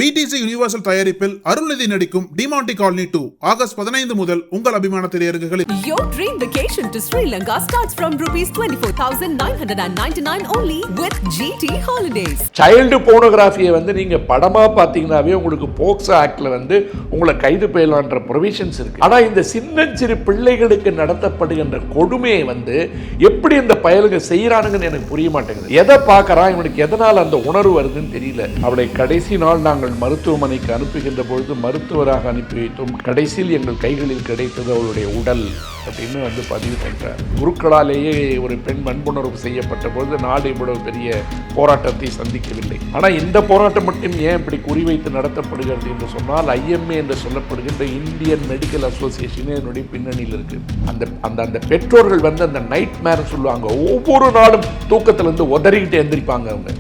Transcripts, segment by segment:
BTC universal தயாரிப்பில் அருள்நிதி நடிக்கும் Demonte colony 2 August 15 முதல் உங்கள் அபிமான திரையரங்குகளில். Your dream vacation to Sri Lanka starts from ₹24,999 only with GT Holidays. Child போனோகிராஃபியை நீங்க படமா பார்த்தீங்கன்னாவே உங்களுக்கு போக்சோ ஆக்ட்ல உங்களை கைது செய்யலான்ற ப்ரொவிஷன்ஸ் இருக்கு. ஆனா இந்த சின்னஞ்சிறு பிள்ளைகளுக்கு நடத்தப்படுகின்ற கொடுமையை எப்படி இந்த பயலுங்க செய்யறானுங்கன்னு எனக்கு புரிய மாட்டேங்குது. எதை பார்க்கறான் இவனுக்கு, எதனால் அந்த உணர்வு வருதுன்னு தெரியல. அவளை கடைசி நாள் நாங்கள் மருத்துவமனைக்கு அனுப்புகின்ற பொழுது மருத்துவராக அனுப்பி வைத்தோம். கடைசியில் எங்கள் கைகளில் கிடைத்தது அவளுடைய உடல் அப்படின்னு பதிவு பண்றார். குருக்களாலேயே ஒரு பெண் வன்புணர்வு செய்யப்பட்ட பொழுது நாடு இவ்வளவு பெரிய போராட்டத்தை சந்திக்கவில்லை. ஆனால் இந்த போராட்டம் மட்டும் ஏன் இப்படி குறிவைத்து நடத்தப்படுகிறது என்று சொன்னால், IMA என்று சொல்லப்படுகின்ற இந்தியன் மெடிக்கல் அசோசியேஷன் என்னுடைய பின்னணியில் இருக்கு. அந்த பெற்றோர்கள் அந்த நைட் மேர் சொல்லுவாங்க. ஒவ்வொரு நாளும் தூக்கத்திலிருந்து உதறிக்கிட்டு எந்திரிப்பாங்க. அவங்க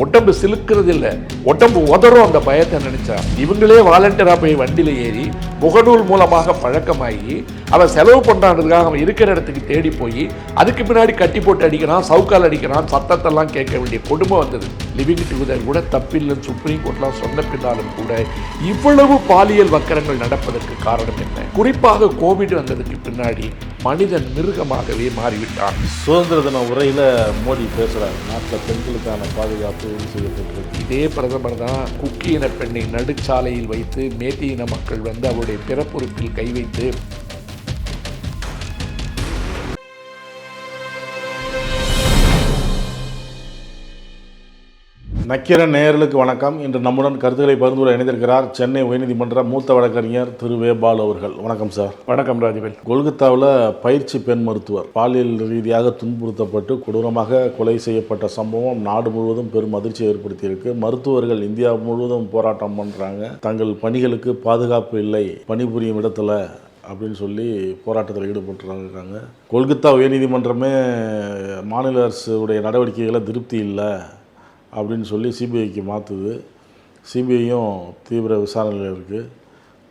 உடம்பு சிலுக்கிறது இல்லை, உடம்பு உதறும் அந்த பயத்தை நினைச்சா. இவங்களே வாலண்டியரா போய் வண்டியில ஏறி முகநூல் மூலமாக பழக்கமாகி அவன் செலவு பண்றான்றதுக்காக அவன் இருக்கிற இடத்துக்கு தேடி போய் அதுக்கு பின்னாடி கட்டி போட்டு அடிக்கிறான், சவுக்கால் அடிக்கிறான், சத்தத்தெல்லாம் கேட்க வேண்டிய கொடுமை வந்தது. லிவிங் டுகெதர் கூட தப்பில்லைன்னு சுப்ரீம் கோர்ட்லாம் சொன்ன பின்னாலும் கூட இவ்வளவு பாலியல் வக்கரங்கள் நடப்பதற்கு காரணம் என்ன? குறிப்பாக கோவிட் வந்ததுக்கு பின்னாடி மனிதன் மிருகமாகவே மாறிவிட்டான். சுதந்திர தின உரையில மோடி பேசுறாரு, நாட்டில் பெண்களுக்கான பாதுகாப்பு உறுதி செய்யப்பட்டிருக்கு. இதே பிரதமர் தான் குக்கி இன பெண்ணை நடுச்சாலையில் வைத்து மேத்தி இன மக்கள் அவருடைய பிறப்புறுப்பில் கை வைத்து நக்கீரன் நேயர்களுக்கு வணக்கம். இன்று நம்முடன் கருத்துக்களை பகிர்ந்து இணைந்திருக்கிறார் சென்னை உயர்நீதிமன்ற மூத்த வழக்கறிஞர் திரு வே. பாலு அவர்கள். வணக்கம் சார். வணக்கம் ராஜவேல். கொல்கத்தாவில் பயிற்சி பெண் மருத்துவர் பாலியல் ரீதியாக துன்புறுத்தப்பட்டு கொடூரமாக கொலை செய்யப்பட்ட சம்பவம் நாடு முழுவதும் பெரும் அதிர்ச்சியை ஏற்படுத்தியிருக்கு. மருத்துவர்கள் இந்தியா முழுவதும் போராட்டம் பண்ணுறாங்க. தங்கள் பணிகளுக்கு பாதுகாப்பு இல்லை பணிபுரியும் இடத்துல அப்படின்னு சொல்லி போராட்டத்தில் ஈடுபட்டுருக்காங்க. கொல்கத்தா உயர்நீதிமன்றமே மாநில அரசுடைய நடவடிக்கைகளை திருப்தி இல்லை அப்படின்னு சொல்லி சிபிஐக்கு மாற்றுது. சிபிஐயும் தீவிர விசாரணையில் இருக்குது.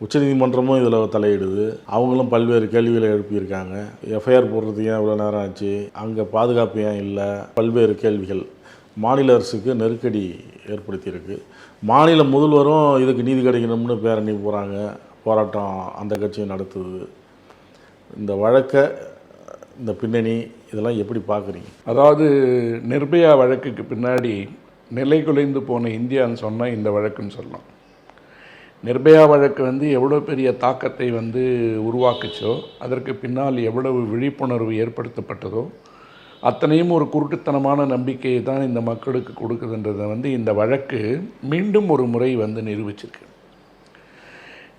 உச்சநீதிமன்றமும் இதில் தலையிடுது. அவங்களும் பல்வேறு கேள்விகளை எழுப்பியிருக்காங்க. எஃப்ஐஆர் போடுறதுக்கு ஏன் இவ்வளோ நேரம் ஆச்சு, அங்கே பாதுகாப்பு ஏன் இல்லை, பல்வேறு கேள்விகள் மாநில அரசுக்கு நெருக்கடி ஏற்படுத்தியிருக்கு. மாநில முதல்வரும் இதுக்கு நீதி கிடைக்கணும்னு பேரணி போகிறாங்க, போராட்டம் அந்த கட்சியும் நடத்துது. இந்த வழக்கை, இந்த பின்னணி இதெல்லாம் எப்படி பார்க்குறீங்க? அதாவது நிர்பயா வழக்குக்கு பின்னாடி நிலை குலைந்து போன இந்தியான்னு சொன்னால் இந்த வழக்குன்னு சொல்லலாம். நிர்பயா வழக்கு எவ்வளோ பெரிய தாக்கத்தை உருவாக்குச்சோ, அதற்கு பின்னால் எவ்வளவு விழிப்புணர்வு ஏற்படுத்தப்பட்டதோ அத்தனையும் ஒரு குருட்டுத்தனமான நம்பிக்கையை தான் இந்த மக்களுக்கு கொடுக்குதுன்றதை இந்த வழக்கு மீண்டும் ஒரு முறை நிரூபிச்சிருக்கு.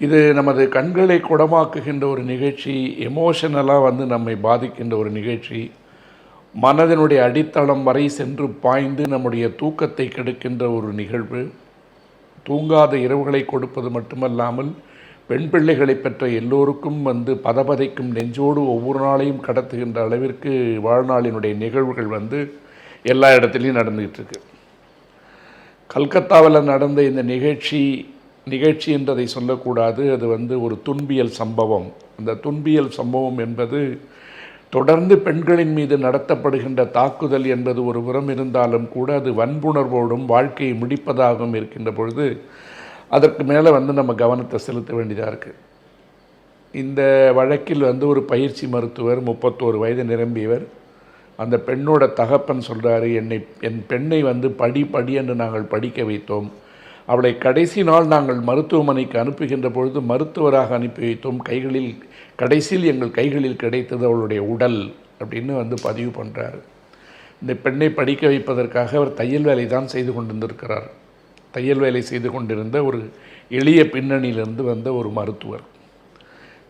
இது நமது கண்களை குடமாக்குகின்ற ஒரு நிகழ்ச்சி, எமோஷனலாக நம்மை பாதிக்கின்ற ஒரு நிகழ்ச்சி, மனதினுடைய அடித்தளம் வரை சென்று பாய்ந்து நம்முடைய தூக்கத்தை கெடுக்கின்ற ஒரு நிகழ்வு. தூங்காத இரவுகளை கொடுப்பது மட்டுமல்லாமல் பெண் பிள்ளைகளை பெற்ற எல்லோருக்கும் பதபதைக்கும் நெஞ்சோடு ஒவ்வொரு நாளையும் கடத்துகின்ற அளவிற்கு வாழ்நாளினுடைய நிகழ்வுகள் எல்லா இடத்துலையும் நடந்துகிட்டு இருக்கு. கல்கத்தாவில் நடந்த இந்த நிகழ்ச்சி என்றதை சொல்லக்கூடாது. அது ஒரு துன்பியல் சம்பவம். அந்த துன்பியல் சம்பவம் என்பது தொடர்ந்து பெண்களின் மீது நடத்தப்படுகின்ற தாக்குதல் என்பது ஒரு புறம் இருந்தாலும் கூட அது வன்புணர்வோடும் வாழ்க்கையை முடிப்பதாகவும் இருக்கின்ற பொழுது அதற்கு மேலே நம்ம கவனத்தை செலுத்த வேண்டியதாக இருக்குது. இந்த வழக்கில் ஒரு பயிற்சி மருத்துவர் 31 வயது நிரம்பியவர். அந்த பெண்ணோட தகப்பன் சொல்கிறாரு, என் பெண்ணை படி என்று நாங்கள் படிக்க வைத்தோம். அவளை கடைசி நாள் நாங்கள் மருத்துவமனைக்கு அனுப்புகின்ற பொழுது மருத்துவராக அனுப்பி வைத்தோம். கடைசியில் எங்கள் கைகளில் கிடைத்தது அவளுடைய உடல் அப்படின்னு பதிவு பண்ணுறாரு. இந்த பெண்ணை படிக்க வைப்பதற்காக அவர் தையல் வேலை தான் செய்து கொண்டிருந்திருக்கிறார். தையல் வேலை செய்து கொண்டிருந்த ஒரு எளிய பின்னணியிலிருந்து வந்த ஒரு மருத்துவர்.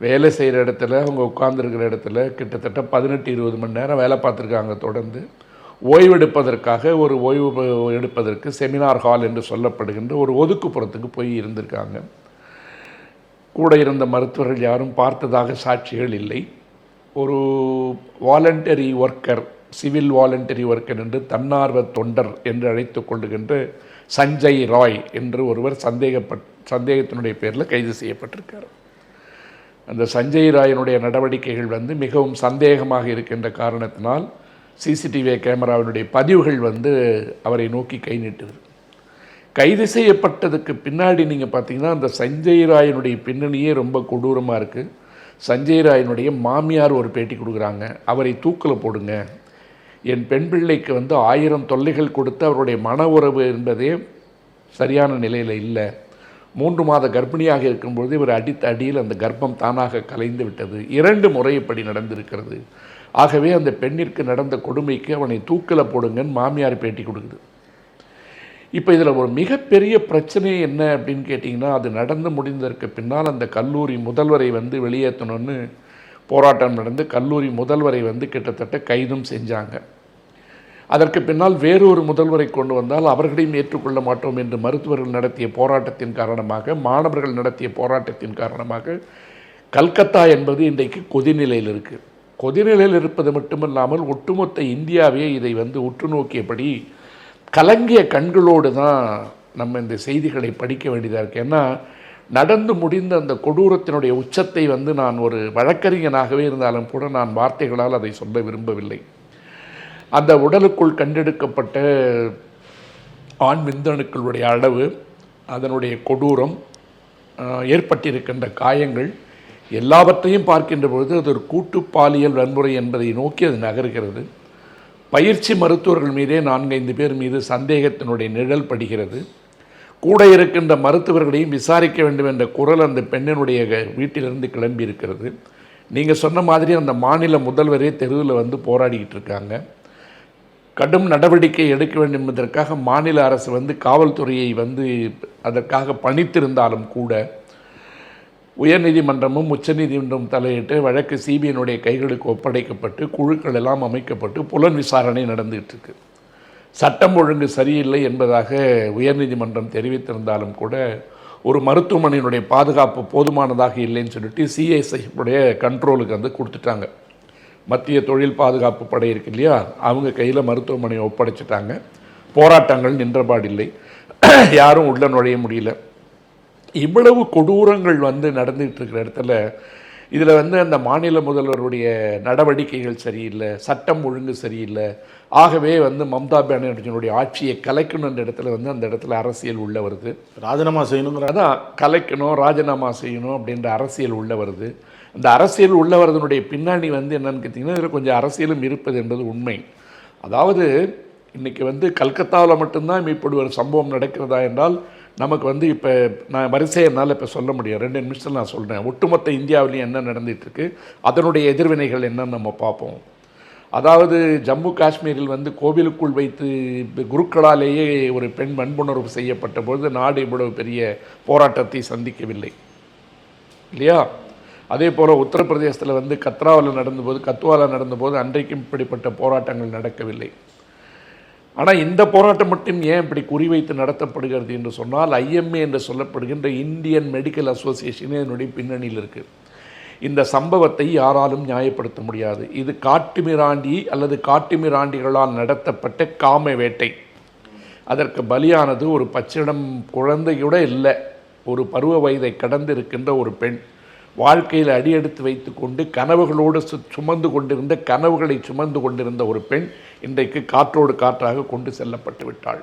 வேலை செய்கிற இடத்துல, அவங்க உட்கார்ந்துருக்கிற இடத்துல கிட்டத்தட்ட 18-20 மணி நேரம் வேலை பார்த்துருக்காங்க. தொடர்ந்து ஓய்வெடுப்பதற்காக ஓய்வு எடுப்பதற்கு செமினார் ஹால் என்று சொல்லப்படுகின்ற ஒரு ஒதுக்குப்புறத்துக்கு போய் இருந்திருக்காங்க. கூட இருந்த மருத்துவர்கள் யாரும் பார்த்ததாக சாட்சிகள் இல்லை. ஒரு voluntary worker, civil voluntary worker என்று தன்னார்வ தொண்டர் என்று அழைத்து கொள்ளுகின்ற சஞ்சய் ராய் என்று ஒருவர் சந்தேகத்தினுடைய பேரில் கைது செய்யப்பட்டிருக்கார். அந்த சஞ்சய் ராயினுடைய நடவடிக்கைகள் மிகவும் சந்தேகமாக இருக்கின்ற காரணத்தினால் சிசிடிவி கேமராவினுடைய பதிவுகள் அவரை நோக்கி கை நீட்டுது. கைது செய்யப்பட்டதுக்கு பின்னாடி நீங்கள் பார்த்தீங்கன்னா அந்த சஞ்சய் ராயனுடைய பின்னணியே ரொம்ப கொடூரமாக இருக்குது. சஞ்சய் ராயனுடைய மாமியார் ஒரு பேட்டி கொடுக்குறாங்க, அவரை தூக்கில் போடுங்க, என் பெண் பிள்ளைக்கு 1000 தொல்லைகள் கொடுத்து அவருடைய மன உறவு என்பதே சரியான நிலையில் இல்லை, 3 மாத கர்ப்பிணியாக இருக்கும்பொழுது இவர் அடித்த அடியில் அந்த கர்ப்பம் தானாக கலைந்து விட்டது, 2 முறை இப்படி நடந்திருக்கிறது, ஆகவே அந்த பெண்ணிற்கு நடந்த கொடுமைக்கு அவனை தூக்கில் போடுங்கன்னு மாமியார் பேட்டி கொடுக்குது. இப்போ இதில் ஒரு மிகப்பெரிய பிரச்சனை என்ன அப்படின்னு கேட்டிங்கன்னா, அது நடந்து முடிந்ததற்கு பின்னால் அந்த கல்லூரி முதல்வரை வெளியேற்றணும்னு போராட்டம் நடந்து கல்லூரி முதல்வரை கிட்டத்தட்ட கைதும் செஞ்சாங்க. அதற்கு பின்னால் வேறொரு முதல்வரை கொண்டு வந்தால் அவர்களையும் ஏற்றுக்கொள்ள மாட்டோம் என்று மருத்துவர்கள் நடத்திய போராட்டத்தின் காரணமாக, மாணவர்கள் நடத்திய போராட்டத்தின் காரணமாக கல்கத்தா என்பது இன்றைக்கு கொதிநிலையில் இருக்குது. கொதிநிலையில் இருப்பது மட்டுமல்லாமல் ஒட்டுமொத்த இந்தியாவே இதை உற்று நோக்கியபடி கலங்கிய கண்களோடு தான் நம்ம இந்த செய்திகளை படிக்க வேண்டியதாக இருக்குது. ஏன்னா நடந்து முடிந்த அந்த கொடூரத்தினுடைய உச்சத்தை நான் ஒரு வழக்கறிஞனாகவே இருந்தாலும் கூட நான் வார்த்தைகளால் அதை சொல்ல விரும்பவில்லை. அந்த உடலுக்குள் கண்டெடுக்கப்பட்ட ஆண் விந்தணுக்களுடைய அளவு, அதனுடைய கொடூரம், ஏற்பட்டிருக்கின்ற காயங்கள் எல்லாவற்றையும் பார்க்கின்ற பொழுது அது ஒரு கூட்டு பாலியல் வன்முறை என்பதை நோக்கி அது நகர்கிறது. பயிற்சி மருத்துவர்கள் மீதே 4-5 பேர் மீது சந்தேகத்தினுடைய நிழல் படுகிறது. கூட இருக்கின்ற மருத்துவர்களையும் விசாரிக்க வேண்டும் என்ற குரல் அந்த பெண்ணினுடைய வீட்டிலிருந்து கிளம்பி இருக்கிறது. நீங்கள் சொன்ன மாதிரி அந்த மாநில முதல்வரே தெருவில் போராடிக்கிட்டு இருக்காங்க. கடும் நடவடிக்கை எடுக்க வேண்டும் என்பதற்காக மாநில அரசு காவல்துறையை அதற்காக பணித்திருந்தாலும் கூட உயர்நீதிமன்றமும் உச்சநீதிமன்றம் தலையிட்டு வழக்கு சிபிஐனுடைய கைகளுக்கு ஒப்படைக்கப்பட்டு குழுக்கள் எல்லாம் அமைக்கப்பட்டு புலன் விசாரணை நடந்துகிட்டு இருக்கு. சட்டம் ஒழுங்கு சரியில்லை என்பதாக உயர்நீதிமன்றம் தெரிவித்திருந்தாலும் கூட ஒரு மருத்துவமனையினுடைய பாதுகாப்பு போதுமானதாக இல்லைன்னு சொல்லிட்டு சிஐசியுடைய கண்ட்ரோலுக்கு கொடுத்துட்டாங்க. மத்திய தொழில் பாதுகாப்பு படை இருக்கு இல்லையா, அவங்க கையில் மருத்துவமனையை ஒப்படைச்சிட்டாங்க. போராட்டங்கள் நின்றபாடில்லை, யாரும் உள்ள நுழைய முடியல. இவ்வளவு கொடூரங்கள் நடந்துகிட்டு இருக்கிற இடத்துல இதில் அந்த மாநில முதல்வருடைய நடவடிக்கைகள் சரியில்லை, சட்டம் ஒழுங்கு சரியில்லை, ஆகவே மம்தா பானர்ஜியினுடைய ஆட்சியை கலைக்கணுன்ற இடத்துல அந்த இடத்துல அரசியல் உள்ள வருது. ராஜினாமா செய்யணுங்கிறதான், கலைக்கணும், ராஜினாமா செய்யணும் அப்படின்ற அரசியல் உள்ள வருது. அந்த அரசியல் உள்ள வரதனுடைய பின்னணி என்னன்னு கேட்டிங்கன்னா, இதில் கொஞ்சம் அரசியலும் இருப்பது என்பது உண்மை. அதாவது இன்றைக்கி கல்கத்தாவில் மட்டும்தான் இப்படி ஒரு சம்பவம் நடக்கிறதா என்றால் நமக்கு இப்போ நான் வரிசையை என்னால் இப்போ சொல்ல முடியும். 2 நிமிஷத்தில் நான் சொல்கிறேன். ஒட்டுமொத்த இந்தியாவிலையும் என்ன நடந்துகிட்ருக்கு, அதனுடைய எதிர்வினைகள் என்னன்னு நம்ம பார்ப்போம். அதாவது ஜம்மு காஷ்மீரில் கோவிலுக்குள் வைத்து குருக்களாலேயே ஒரு பெண் வன்புணர்வு செய்யப்பட்ட பொழுது நாடு இவ்வளவு பெரிய போராட்டத்தை சந்திக்கவில்லை இல்லையா? அதே போல் உத்தரப்பிரதேசத்தில் கத்ராவில் நடந்தபோது அன்றைக்கும் இப்படிப்பட்ட போராட்டங்கள் நடக்கவில்லை. ஆனால் இந்த போராட்டம் மட்டும் ஏன் இப்படி குறிவைத்து நடத்தப்படுகிறது என்று சொன்னால், ஐஎம்ஏ என்று சொல்லப்படுகின்ற இந்தியன் மெடிக்கல் அசோசியேஷனே என்னுடைய பின்னணியில் இருக்குது. இந்த சம்பவத்தை யாராலும் நியாயப்படுத்த முடியாது. இது காட்டுமிராண்டி அல்லது காட்டுமிராண்டிகளால் நடத்தப்பட்ட காம வேட்டை. அதற்கு பலியானது ஒரு பச்சிடம் குழந்தையோட இல்லை, ஒரு பருவ வயதை கடந்து இருக்கின்ற ஒரு பெண். வாழ்க்கையில் அடியெடுத்து வைத்து கொண்டு கனவுகளோடு கனவுகளை சுமந்து கொண்டிருந்த ஒரு பெண் இன்றைக்கு காற்றோடு காற்றாக கொண்டு செல்லப்பட்டு விட்டாள்.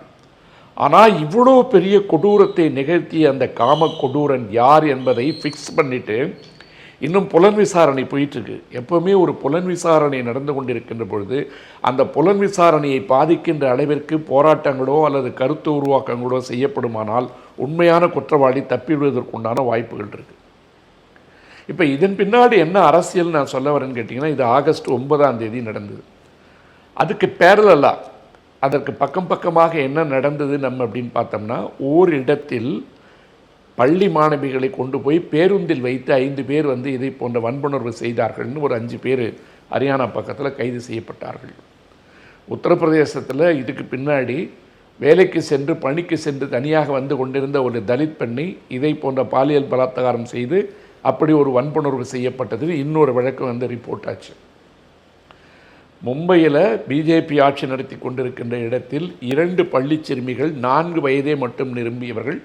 ஆனால் இவ்வளோ பெரிய கொடூரத்தை நிகழ்த்திய அந்த காம கொடூரன் யார் என்பதை ஃபிக்ஸ் பண்ணிவிட்டு இன்னும் புலன் விசாரணை போயிட்டுருக்கு. எப்போவுமே ஒரு புலன் விசாரணை நடந்து கொண்டிருக்கின்ற பொழுது அந்த புலன் விசாரணையை பாதிக்கின்ற அளவிற்கு போராட்டங்களோ அல்லது கருத்து உருவாக்கங்களோ செய்யப்படுமானால் உண்மையான குற்றவாளி தப்பிவிடுவதற்குண்டான வாய்ப்புகள் இருக்குது. இப்போ இதன் பின்னாடி என்ன அரசியல் நான் சொல்ல வரேன்னு கேட்டிங்கன்னா, இது ஆகஸ்ட் 9ஆம் தேதி நடந்தது. அதுக்கு பேரலாக அதற்கு பக்கமாக என்ன நடந்தது நம்ம அப்படின்னு பார்த்தோம்னா, ஓரிடத்தில் பள்ளி மாணவிகளை கொண்டு போய் பேருந்தில் வைத்து 5 பேர் இதை போன்ற வன்புணர்வு செய்தார்கள்னு ஒரு 5 பேர் ஹரியானா பக்கத்தில் கைது செய்யப்பட்டார்கள். உத்தரப்பிரதேசத்தில் இதுக்கு பின்னாடி வேலைக்கு சென்று பணிக்கு சென்று தனியாக கொண்டிருந்த ஒரு தலித் பெண்ணை இதை போன்ற பாலியல் பலாத்காரம் செய்து அப்படி ஒரு வன்புணர்வு செய்யப்பட்டது இன்னொரு வழக்கு ரிப்போர்ட் ஆச்சு. மும்பையில் பிஜேபி ஆட்சி நடத்தி கொண்டிருக்கின்ற இடத்தில் 2 பள்ளி சிறுமிகள் 4 வயதே மட்டும் நிரம்பியவர்கள்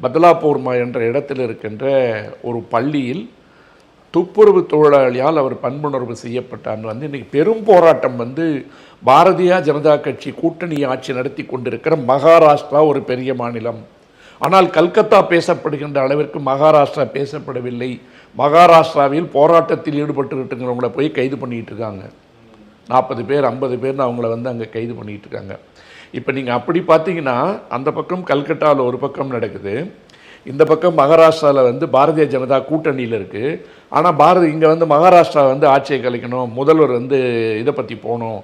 பத்லாபூர் என்ற இடத்தில் இருக்கின்ற ஒரு பள்ளியில் துப்புரவு தொழிலாளியால் அவர் பண்புணர்வு செய்யப்பட்டார். வந்து இன்றைக்கி பெரும் போராட்டம் வந்து பாரதிய ஜனதா கட்சி கூட்டணி ஆட்சி நடத்தி கொண்டிருக்கிற மகாராஷ்டிரா ஒரு பெரிய மாநிலம். ஆனால் கல்கத்தா பேசப்படுகின்ற அளவிற்கு மகாராஷ்டிரா பேசப்படவில்லை. மகாராஷ்டிராவில் போராட்டத்தில் ஈடுபட்டுருக்கிறவங்கள போய் கைது பண்ணிகிட்டு இருக்காங்க. 40 பேர் 50 பேர்னு அவங்கள வந்து அங்கே கைது பண்ணிகிட்டு இருக்காங்க. இப்போ நீங்கள் அப்படி பார்த்தீங்கன்னா அந்த பக்கம் கல்கட்டாவில் ஒரு பக்கம் நடக்குது, இந்த பக்கம் மகாராஷ்டிராவில் வந்து பாரதிய ஜனதா கூட்டணியில் இருக்குது. ஆனால் இங்கே வந்து மகாராஷ்டிரா வந்து ஆட்சியை கலைக்கணும், முதல்வர் வந்து இதை பற்றி போகணும்,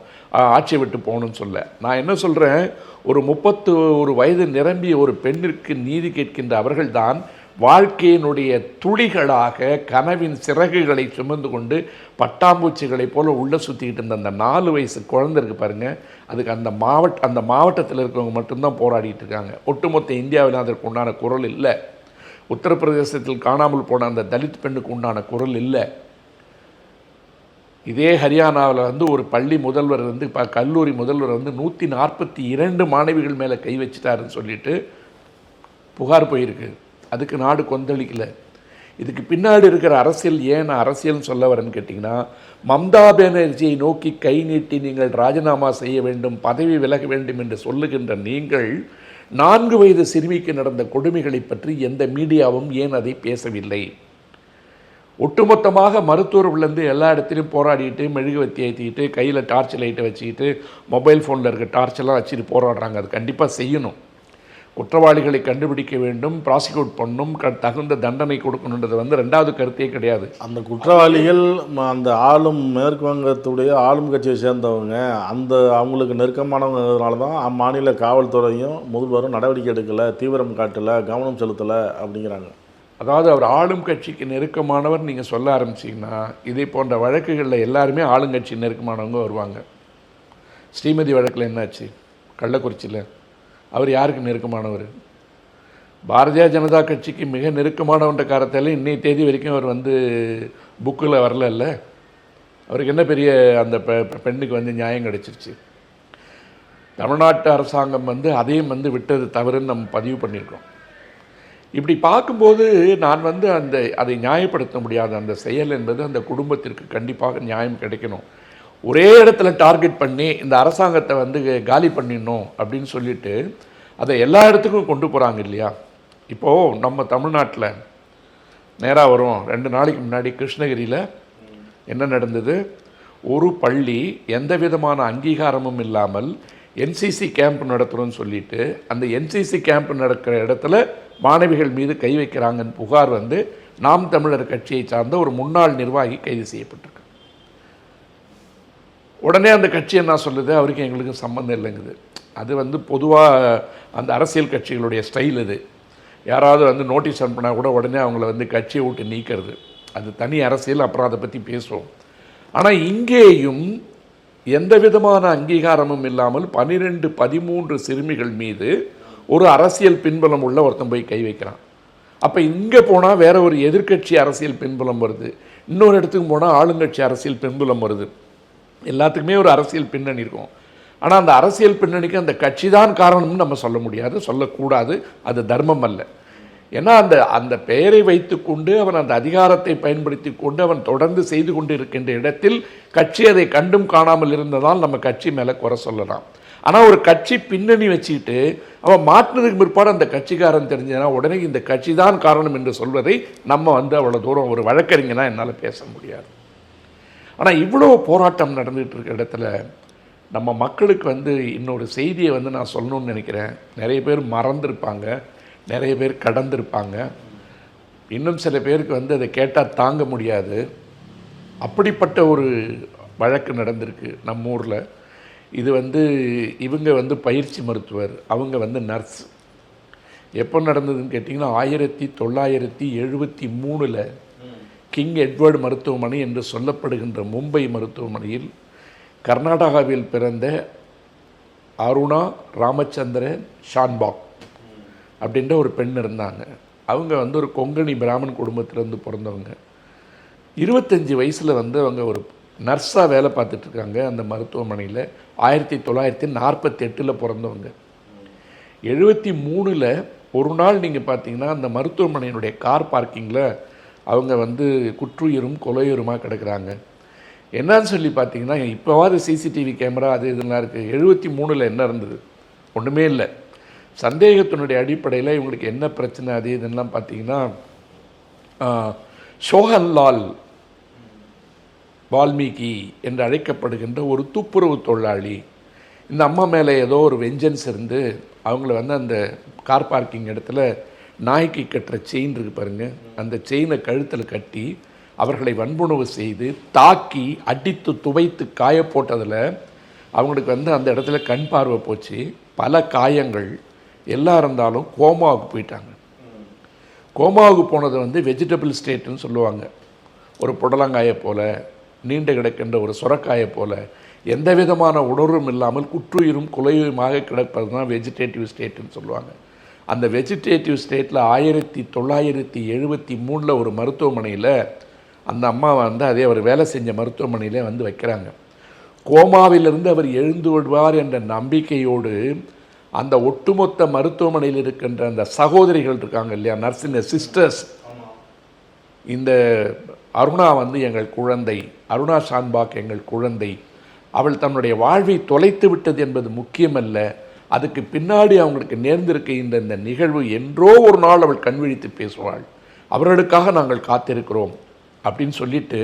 ஆட்சியை விட்டு போகணும்னு சொல்ல. நான் என்ன சொல்கிறேன், ஒரு 31 வயது நிரம்பிய ஒரு பெண்ணிற்கு நீதி கேட்கின்ற அவர்கள்தான் வாழ்க்கையினுடைய துளிகளாக கனவின் சிறகுகளை சுமந்து கொண்டு பட்டாம்பூச்சிகளை போல உள்ளே சுற்றிக்கிட்டு இருந்த அந்த 4 வயசு குழந்தை இருக்குது பாருங்கள், அதுக்கு அந்த மாவட்டத்தில் இருக்கிறவங்க மட்டும்தான் போராடிட்டு இருக்காங்க. ஒட்டுமொத்த இந்தியாவில் அதற்கு உண்டான குரல் இல்லை. உத்தரப்பிரதேசத்தில் காணாமல் போன அந்த தலித் பெண்ணுக்கு உண்டான குரல் இல்லை. இதே ஹரியானாவில் வந்து ஒரு பள்ளி முதல்வர் வந்து கல்லூரி முதல்வர் வந்து 142 மாணவிகள் மேலே கை வச்சிட்டாருன்னு சொல்லிட்டு புகார் போயிருக்கு. அதுக்கு நாடு கொந்தளிக்கலை. இதுக்கு பின்னாடி இருக்கிற அரசியல், ஏன் நான் அரசியல்னு சொல்ல வரேன்னு கேட்டிங்கன்னா, மம்தா பானர்ஜியை நோக்கி கை நீட்டி நீங்கள் ராஜினாமா செய்ய வேண்டும், பதவி விலக வேண்டும் என்று சொல்லுகின்ற நீங்கள் 4 வயது சிறுமிக்கு நடந்த கொடுமைகளை பற்றி எந்த மீடியாவும் ஏன் அதை பேசவில்லை? ஒட்டுமொத்தமாக மருத்துவர்கள்லேருந்து எல்லா இடத்துலையும் போராடிட்டு மெழுகுவத்தி ஏற்றிக்கிட்டு கையில் டார்ச் லைட்டை வச்சுக்கிட்டு மொபைல் ஃபோனில் இருக்க டார்ச்செல்லாம் வச்சுட்டு போராடுறாங்க. அது கண்டிப்பாக செய்யணும். குற்றவாளிகளை கண்டுபிடிக்க வேண்டும், ப்ராசிக்யூட் பண்ணணும், தகுந்த தண்டனை கொடுக்கணுன்றது வந்து 2வது கருத்தே கிடையாது. அந்த குற்றவாளிகள் அந்த ஆளும் மேற்கு வங்கத்துடைய ஆளும் கட்சியை சேர்ந்தவங்க, அவங்களுக்கு நெருக்கமானவங்கனால தான் அம்மாநில காவல்துறையும் முதல்வரும் நடவடிக்கை எடுக்கலை, தீவிரம் காட்டலை, கவனம் செலுத்தலை அப்படிங்கிறாங்க. அதாவது அவர் ஆளும் கட்சிக்கு நெருக்கமானவர் நீங்கள் சொல்ல ஆரம்பிச்சிங்கன்னா, இதே போன்ற வழக்குகளில் எல்லாருமே ஆளுங்கட்சி நெருக்கமானவங்க வருவாங்க. ஸ்ரீமதி வழக்கில் என்னாச்சு? கள்ளக்குறிச்சியில் அவர் யாருக்கு நெருக்கமானவர்? பாரதிய ஜனதா கட்சிக்கு மிக நெருக்கமானவன்ற காரணத்தால் இன்னைய தேதி வரைக்கும் அவர் வந்து புக்கில் வரல. அவருக்கு என்ன பெரிய அந்த பெண்ணுக்கு வந்து நியாயம் கிடைச்சிருச்சு. தமிழ்நாட்டு அரசாங்கம் வந்து அதையும் வந்து விட்டது தவறுன்னு நம்ம பதிவு பண்ணியிருக்கோம். இப்படி பார்க்கும்போது நான் வந்து அதை நியாயப்படுத்த முடியாது. அந்த செயல் என்பது அந்த குடும்பத்திற்கு கண்டிப்பாக நியாயம் கிடைக்கணும். ஒரே இடத்துல டார்கெட் பண்ணி இந்த அரசாங்கத்தை வந்து காலி பண்ணிடணும் அப்படின்னு சொல்லிட்டு அதை எல்லா இடத்துக்கும் கொண்டு போகிறாங்க இல்லையா? இப்போது நம்ம தமிழ்நாட்டில் நேராக வரும். 2 நாளைக்கு முன்னாடி கிருஷ்ணகிரியில் என்ன நடந்தது? ஒரு பள்ளி எந்த விதமான அங்கீகாரமும் இல்லாமல் என்சிசி கேம்ப் நடத்துகிறோன்னு சொல்லிட்டு அந்த என்சிசி கேம்ப் நடக்கிற இடத்துல மாணவிகள் மீது கை வைக்கிறாங்கன்னு புகார் வந்து நாம் தமிழர் கட்சியை சார்ந்த ஒரு முன்னாள் நிர்வாகி கைது செய்யப்பட்டிருக்கு. உடனே அந்த கட்சி என்ன சொல்லுது, அவருக்கு எங்களுக்கு சம்மந்தம் இல்லைங்குது. அது வந்து பொதுவாக அந்த அரசியல் கட்சிகளுடைய ஸ்டைல். இது யாராவது வந்து நோட்டீஸ் அனுப்பினா கூட உடனே அவங்கள வந்து கட்சியை விட்டு நீக்கிறது. அது தனி அரசியல், அப்புறம் அதை பற்றி பேசுவோம். ஆனால் இங்கேயும் எந்த விதமான அங்கீகாரமும் இல்லாமல் 12-13 சிறுமிகள் மீது ஒரு அரசியல் பின்புலம் உள்ள ஒருத்தன் போய் கை வைக்கிறான். அப்போ இங்கே போனால் வேற ஒரு எதிர்க்கட்சி அரசியல் பின்புலம் வருது, இன்னொரு இடத்துக்கு போனால் ஆளுங்கட்சி அரசியல் பின்புலம் வருது. எல்லாத்துக்குமே ஒரு அரசியல் பின்னணி இருக்கும். ஆனால் அந்த அரசியல் பின்னணிக்கு அந்த கட்சி தான் காரணம்னு நம்ம சொல்ல முடியாது, சொல்லக்கூடாது. அது தர்மம் அல்ல. ஏன்னா அந்த பெயரை வைத்து கொண்டு அவன் அந்த அதிகாரத்தை பயன்படுத்தி கொண்டு அவன் தொடர்ந்து செய்து கொண்டு இருக்கின்ற இடத்தில் கட்சி அதை கண்டும் காணாமல் இருந்ததால் நம்ம கட்சி மேலே குறை சொல்லலாம். ஆனால் ஒரு கட்சி பின்னணி வச்சுக்கிட்டு அவன் மாற்றினதுக்கு பிற்பாடு அந்த கட்சிக்காரன் தெரிஞ்சதுன்னா உடனே இந்த கட்சி தான் காரணம் என்று சொல்வதை நம்ம வந்து அவ்வளோ தூரம் ஒரு வழக்கறிஞனா என்னால் பேச முடியாது. ஆனால் இவ்வளோ போராட்டம் நடந்துகிட்டு இருக்க இடத்துல நம்ம மக்களுக்கு வந்து இன்னொரு செய்தியை வந்து நான் சொல்லணும்னு நினைக்கிறேன். நிறைய பேர் மறந்துருப்பாங்க, நிறைய பேர் கடந்திருப்பாங்க, இன்னும் சில பேருக்கு வந்து அதை கேட்டால் தாங்க முடியாது. அப்படிப்பட்ட ஒரு வழக்கு நடந்திருக்கு நம்ம ஊரில். இது வந்து இவங்க வந்து பயிற்சி மருத்துவர், அவங்க வந்து நர்ஸ். எப்போ நடந்ததுன்னு கேட்டிங்கன்னா 1973 கிங் எட்வர்டு மருத்துவமனை என்று சொல்லப்படுகின்ற மும்பை மருத்துவமனையில் கர்நாடகாவில் பிறந்த அருணா ராமச்சந்திரன் ஷான்பாக் அப்படின்ற ஒரு பெண் இருந்தாங்க. அவங்க வந்து ஒரு கொங்கணி பிராமன் குடும்பத்திலேருந்து பிறந்தவங்க. 25 வயசில் வந்து அவங்க ஒரு நர்ஸாக வேலை பார்த்துட்ருக்காங்க அந்த மருத்துவமனையில். 1948 பிறந்தவங்க. 73 ஒரு நாள் நீங்கள் பார்த்தீங்கன்னா அந்த மருத்துவமனையினுடைய கார் பார்க்கிங்கில் அவங்க வந்து குற்றுயிரும் கொலையுருமாக கிடக்கிறாங்க. என்னன்னு சொல்லி பார்த்தீங்கன்னா, இப்போவாது சிசிடிவி கேமரா அது இதெல்லாம் இருக்குது. 73 என்ன இருந்தது? ஒன்றுமே இல்லை. சந்தேகத்தினுடைய அடிப்படையில் இவங்களுக்கு என்ன பிரச்சனை அது இதெல்லாம் பார்த்தீங்கன்னா, சோஹன்லால் வால்மீகி என்று அழைக்கப்படுகின்ற ஒரு துப்புரவு தொழிலாளி, இந்த அம்மா மேலே ஏதோ ஒரு வெஞ்சன்ஸ் இருந்து அவங்கள வந்து அந்த கார் பார்க்கிங் இடத்துல நாய்க்கு கட்டுற செயின் இருக்குது பாருங்கள், அந்த செயினை கழுத்தில் கட்டி அவர்களை வன்புணர்வு செய்து தாக்கி அடித்து துவைத்து காய போட்டதில் அவங்களுக்கு வந்து அந்த இடத்துல கண் பார்வை போச்சு, பல காயங்கள் எல்லாம் இருந்தாலும் கோமாவுக்கு போயிட்டாங்க. கோமாவுக்கு போனது வந்து வெஜிடபிள் ஸ்டேட்டுன்னு சொல்லுவாங்க. ஒரு புடலங்காயை போல், நீண்டு கிடக்கின்ற ஒரு சுரக்காயை போல், எந்த விதமான உணர்வும் இல்லாமல் குற்றுயிரும் குலையுமாக கிடப்பது தான் வெஜிடேட்டிவ் ஸ்டேட்டுன்னு சொல்லுவாங்க. அந்த வெஜிடேட்டிவ் ஸ்டேட்டில் 1973 ஒரு மருத்துவமனையில் அந்த அம்மா வந்து அதே அவர் வேலை செஞ்ச மருத்துவமனையிலே வந்து வைக்கிறாங்க. கோமாவிலிருந்து அவர் எழுந்து விடுவார் என்ற நம்பிக்கையோடு அந்த ஒட்டுமொத்த மருத்துவமனையில் இருக்கின்ற அந்த சகோதரிகள் இருக்காங்க இல்லையா, நர்ஸின் சிஸ்டர்ஸ், இந்த அருணா வந்து எங்கள் குழந்தை, அருணா ஷான்பாக் எங்கள் குழந்தை, அவள் தன்னுடைய வாழ்வை தொலைத்து விட்டது என்பது முக்கியமல்ல, அதுக்கு பின்னாடி அவங்களுக்கு நேர்ந்திருக்கின்ற இந்த நிகழ்வு என்றோ ஒரு நாள் அவள் கண்விழித்து பேசுவாள், அவர்களுக்காக நாங்கள் காத்திருக்கிறோம் அப்படின்னு சொல்லிட்டு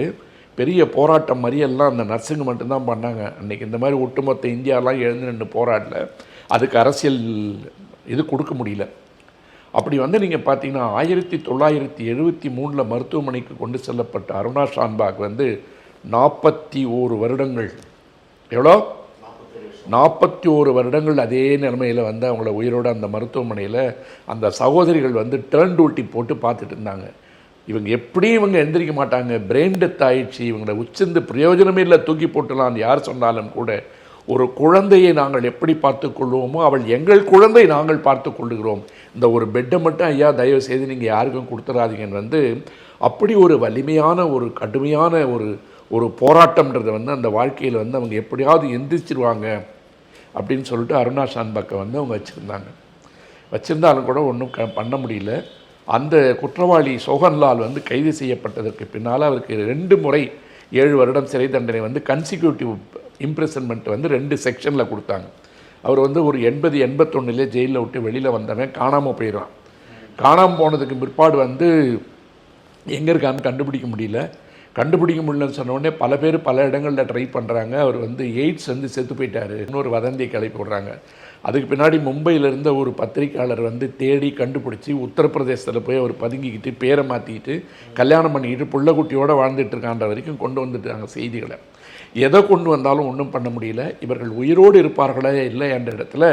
பெரிய போராட்டம் மாதிரியெல்லாம் அந்த நர்ஸுங்க மட்டும்தான் பண்ணாங்க. அன்றைக்கி இந்த மாதிரி ஒட்டுமொத்த இந்தியாலாம் எழுந்து நின்று போராடல, அதுக்கு அரசியல் இது கொடுக்க முடியல. அப்படி வந்து நீங்கள் பார்த்தீங்கன்னா 1973 மருத்துவமனைக்கு கொண்டு செல்லப்பட்ட அருணா ஷான்பாக் வந்து 41 வருடங்கள், எவ்வளோ 41 வருடங்கள் அதே நிலைமையில் வந்து அவங்கள உயிரோடு அந்த மருத்துவமனையில் அந்த சகோதரிகள் வந்து டர்ன் டியூட்டி போட்டு பார்த்துட்டு இருந்தாங்க. இவங்க எப்படியும் இவங்க எந்திரிக்க மாட்டாங்க, பிரெயின் டெத் ஆயிடுச்சு, இவங்களை உச்சிந்து பிரயோஜனமே இல்லை, தூக்கி போட்டுலான்னு யார் சொன்னாலும் கூட ஒரு குழந்தையை நாங்கள் எப்படி பார்த்து கொள்வோமோ அவள் எங்கள் குழந்தை நாங்கள் பார்த்து கொள்ளுகிறோம், இந்த ஒரு பெட்டை மட்டும் ஐயா தயவு செய்து நீங்கள் யாருக்கும் கொடுத்துடாதீங்கன்னு வந்து அப்படி ஒரு வலிமையான ஒரு கடுமையான ஒரு போராட்டம்ன்றதை வந்து அந்த வாழ்க்கையில் வந்து அவங்க எப்படியாவது எந்திரிச்சிருவாங்க அப்படின்னு சொல்லிட்டு அருணா ஷான்பாக்கை வந்து அவங்க வச்சுருந்தாலும் கூட ஒன்றும் பண்ண முடியல. அந்த குற்றவாளி சோஹன்லால் வந்து கைது செய்யப்பட்டதற்கு பின்னால் அவருக்கு 2 முறை 7 வருடம் சிறை தண்டனை வந்து கன்சிக்யூட்டிவ் இம்ப்ரெசன்மெண்ட் வந்து 2 செக்ஷனில் கொடுத்தாங்க. அவர் வந்து ஒரு 80-81 ஜெயிலில் விட்டு வெளியில் வந்தவன் காணாமல் போயிடுவான். காணாமல் போனதுக்கு பிற்பாடு வந்து எங்கே இருக்கான்னு கண்டுபிடிக்க முடியலன்னு சொன்னோடனே பல பேர் பல இடங்களில் ட்ரை பண்ணுறாங்க. அவர் வந்து எய்ட்ஸ் வந்து செத்து போயிட்டார் இன்னொரு வதந்தியை கிளப்பி விடுறாங்க. அதுக்கு பின்னாடி மும்பையில் இருந்த ஒரு பத்திரிக்கையாளர் வந்து தேடி கண்டுபிடிச்சி உத்தரப்பிரதேசத்தில் போய் அவர் பதுங்கிக்கிட்டு பேரை மாற்றிக்கிட்டு கல்யாணம் பண்ணிக்கிட்டு புள்ளக்குட்டியோடு வாழ்ந்துட்டு இருக்கான்ற வரைக்கும் கொண்டு வந்துட்டாங்க செய்திகளை. எதை கொண்டு வந்தாலும் ஒன்றும் பண்ண முடியல. இவர்கள் உயிரோடு இருப்பார்களே இல்லை என்ற இடத்துல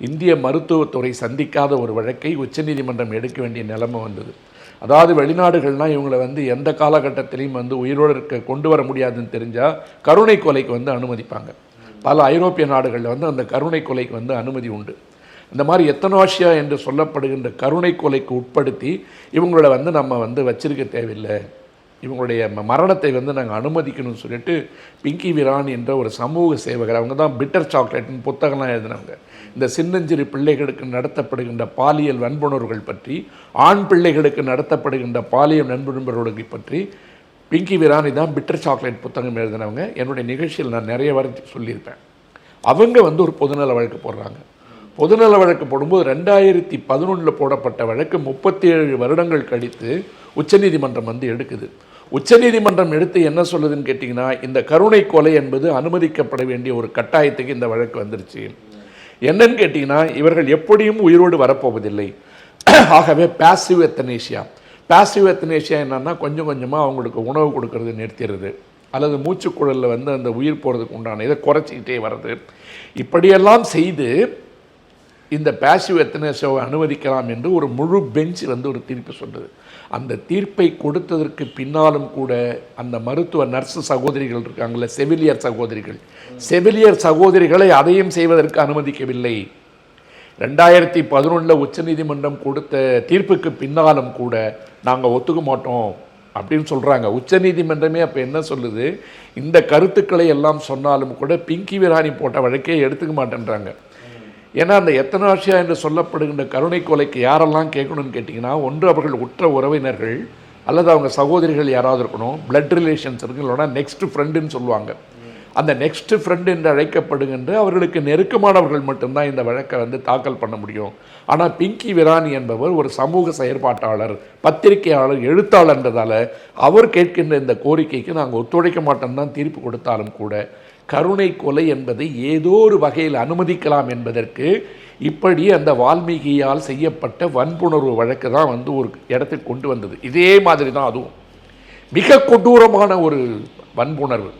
இந்திய மருத்துவத்துறை சந்திக்காத ஒரு வழக்கை உச்சநீதிமன்றம் எடுக்க வேண்டிய நிலைமை வந்தது. அதாவது வெளிநாடுகள்னால் இவங்களை வந்து எந்த காலகட்டத்திலையும் வந்து உயிரோடு கொண்டு வர முடியாதுன்னு தெரிஞ்சால் கருணை கொலைக்கு வந்து அனுமதிப்பாங்க. பல ஐரோப்பிய நாடுகளில் வந்து அந்த கருணை கொலைக்கு வந்து அனுமதி உண்டு. இந்த மாதிரி எத்தனாஷியா என்று சொல்லப்படுகின்ற கருணை கொலைக்கு உட்படுத்தி இவங்களோட வந்து நம்ம வந்து வச்சிருக்க தேவையில்லை, இவங்களுடைய மரணத்தை வந்து நாங்கள் அனுமதிக்கணும்னு சொல்லிட்டு பிங்கி விரான் என்ற ஒரு சமூக சேவகர், அவங்க தான் பிட்டர் சாக்லேட்னு புத்தகம்லாம் எழுதினாங்க. இந்த சின்னஞ்சிறு பிள்ளைகளுக்கு நடத்தப்படுகின்ற பாலியல் வன்புணர்வுகள் பற்றி, ஆண் பிள்ளைகளுக்கு நடத்தப்படுகின்ற பாலியல் வன்புணர்வுகளை பற்றி பிங்கி விரானி தான் பிட்டர் சாக்லேட் புத்தகம் எழுதினவங்க. என்னுடைய நிகழ்ச்சியில் நான் நிறைய வரைக்கும் சொல்லியிருப்பேன். அவங்க வந்து ஒரு பொதுநல வழக்கு போடுறாங்க. பொதுநல வழக்கு போடும்போது 2011 போடப்பட்ட வழக்கு 37 வருடங்கள் கழித்து உச்சநீதிமன்றம் வந்து எடுக்குது. உச்சநீதிமன்றம் எடுத்து என்ன சொல்லுதுன்னு கேட்டிங்கன்னா, இந்த கருணை கொலை என்பது அனுமதிக்கப்பட வேண்டிய ஒரு கட்டாயத்துக்கு இந்த வழக்கு வந்துருச்சு. என்னன்னு கேட்டிங்கன்னா, இவர்கள் எப்படியும் உயிரோடு வரப்போவதில்லை, ஆகவே பாசிவ் எத்தனேஷியா என்னன்னா கொஞ்சம் கொஞ்சமாக அவங்களுக்கு உணவு கொடுக்கறது நிறுத்திடுறது, அல்லது மூச்சுக்குழலில் வந்து அந்த உயிர் போகிறதுக்கு உண்டான இதை குறைச்சிக்கிட்டே வர்றது, இப்படியெல்லாம் செய்து இந்த பாசிவ் எத்தனேஷியாவை அனுமதிக்கலாம் என்று ஒரு முழு பெஞ்ச் வந்து ஒரு தீர்ப்பு சொல்லுது. அந்த தீர்ப்பை கொடுத்ததற்கு பின்னாலும் கூட அந்த மருத்துவ நர்ஸு சகோதரிகள் இருக்காங்கள்ல, செவிலியர் சகோதரிகளை அதையும் செய்வதற்கு அனுமதிக்கவில்லை. 2011 உச்சநீதிமன்றம் கொடுத்த தீர்ப்புக்கு பின்னாலும் கூட நாங்கள் ஒத்துக்க மாட்டோம் அப்படின்னு சொல்கிறாங்க. உச்சநீதிமன்றமே அப்போ என்ன சொல்லுது, இந்த கருத்துக்களை எல்லாம் சொன்னாலும் கூட பிங்கி விரானி போட்ட வழக்கே எடுத்துக்க மாட்டேன்றாங்க. ஏன்னா அந்த எத்தனாஷியா என்று சொல்லப்படுகின்ற கருணை கொலைக்கு யாரெல்லாம் கேட்கணும்னு கேட்டிங்கன்னா, ஒன்று அவர்கள் உற்ற உறவினர்கள், அல்லது அவங்க சகோதரிகள் யாராவது இருக்கணும், பிளட் ரிலேஷன்ஸ் இருக்கு, இல்லைனா நெக்ஸ்ட் ஃப்ரெண்டுன்னு சொல்லுவாங்க. அந்த நெக்ஸ்ட் ஃப்ரெண்டு என்று அழைக்கப்படுகின்ற அவர்களுக்கு நெருக்கமானவர்கள் மட்டும்தான் இந்த வழக்கை வந்து தாக்கல் பண்ண முடியும். ஆனால் பிங்கி விரானி என்பவர் ஒரு சமூக செயற்பாட்டாளர், பத்திரிகையாளர், எழுத்தாளர்ன்றதால அவர் கேட்கின்ற இந்த கோரிக்கைக்கு நாங்கள் ஒத்துழைக்க மாட்டோம் தான் தீர்ப்பு கொடுத்தாலும் கூட கருணை கொலை என்பதை ஏதோ ஒரு வகையில் அனுமதிக்கலாம் என்பதற்கு இப்படி அந்த வால்மீகியால் செய்யப்பட்ட வன்புணர்வு வழக்கு தான் வந்து ஒரு இடத்துக்கு கொண்டு வந்தது. இதே மாதிரி தான் அதுவும் மிக கொடூரமான ஒரு வன்புணர்வு.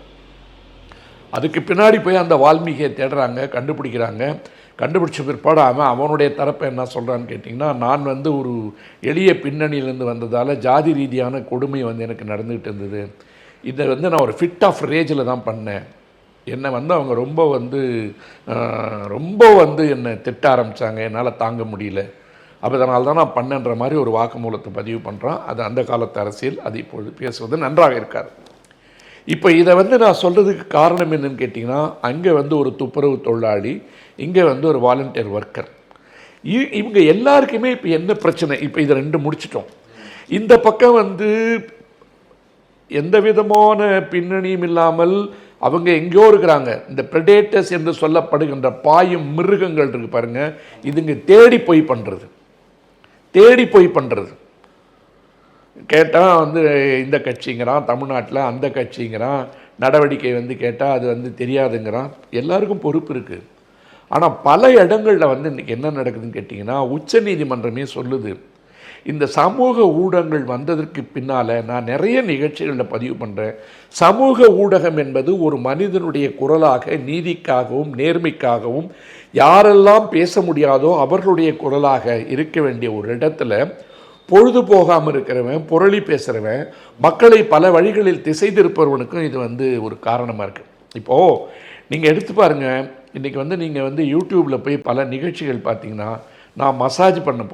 அதுக்கு பின்னாடி போய் அந்த வால்மீகியை தேடுறாங்க, கண்டுபிடிக்கிறாங்க. கண்டுபிடிச்ச பிற்பாடு அவனுடைய தரப்பை என்ன சொல்கிறான்னு கேட்டிங்கன்னா, நான் வந்து ஒரு எளிய பின்னணியிலேருந்து வந்ததால் ஜாதி ரீதியான கொடுமை வந்து எனக்கு நடந்துகிட்டு இருந்தது. இதை வந்து நான் ஒரு ஃபிட் ஆஃப் ரேஜில் தான் பண்ணேன். என்னை வந்து அவங்க ரொம்ப வந்து என்னை திட்ட ஆரம்பித்தாங்க, என்னால் தாங்க முடியல, அதனால தான் நான் பண்ணேன்ற மாதிரி ஒரு வாக்குமூலத்தை பதிவு பண்ணுறான். அது அந்த காலத்து அரசியல், அது இப்பொழுது பேசுவது நன்றாக இருக்காது. இப்போ இதை வந்து நான் சொல்கிறதுக்கு காரணம் என்னன்னு கேட்டிங்கன்னா, அங்கே வந்து ஒரு துப்புரவு தொழிலாளி, இங்கே வந்து ஒரு வாலண்டியர் ஒர்க்கர், இவங்க எல்லாருக்குமே இப்போ என்ன பிரச்சனை? இப்போ இதை ரெண்டு முடிச்சிட்டோம். இந்த பக்கம் வந்து எந்த விதமான பின்னணியும் இல்லாமல் அவங்க எங்கேயோ இருக்கிறாங்க. இந்த ப்ரெடேட்டர்ஸ் என்று சொல்லப்படுகின்ற பாயும் மிருகங்கள் இருக்குது பாருங்கள், இதுங்க தேடி போய் பண்ணுறது. கேட்டால் வந்து இந்த கட்சிங்கிறான், தமிழ்நாட்டில் அந்த கட்சிங்கிறான், நடவடிக்கை வந்து கேட்டால் அது வந்து தெரியாதுங்கிறான். எல்லாருக்கும் பொறுப்பு இருக்குது. ஆனால் பல இடங்களில் வந்து இன்றைக்கி என்ன நடக்குதுன்னு கேட்டிங்கன்னா, உச்சநீதிமன்றமே சொல்லுது, இந்த சமூக ஊடகங்கள் வந்ததற்கு பின்னால் நான் நிறைய நிகழ்ச்சிகளில் பதிவு பண்ணுறேன், சமூக ஊடகம் என்பது ஒரு மனிதனுடைய குரலாக நீதிக்காகவும் நேர்மைக்காகவும் யாரெல்லாம் பேச முடியாதோ அவர்களுடைய குரலாக இருக்க வேண்டிய ஒரு இடத்துல பொழுது போகாமல் இருக்கிறவன், புரளி பேசுகிறவன், மக்களை பல வழிகளில் திசை திருப்பவனுக்கும் இது வந்து ஒரு காரணமாக இருக்குது. இப்போது நீங்கள் எடுத்து பாருங்கள், இன்றைக்கி வந்து நீங்கள் வந்து யூடியூப்பில் போய் பல நிகழ்ச்சிகள் பார்த்தீங்கன்னா, நான் மசாஜ் பண்ண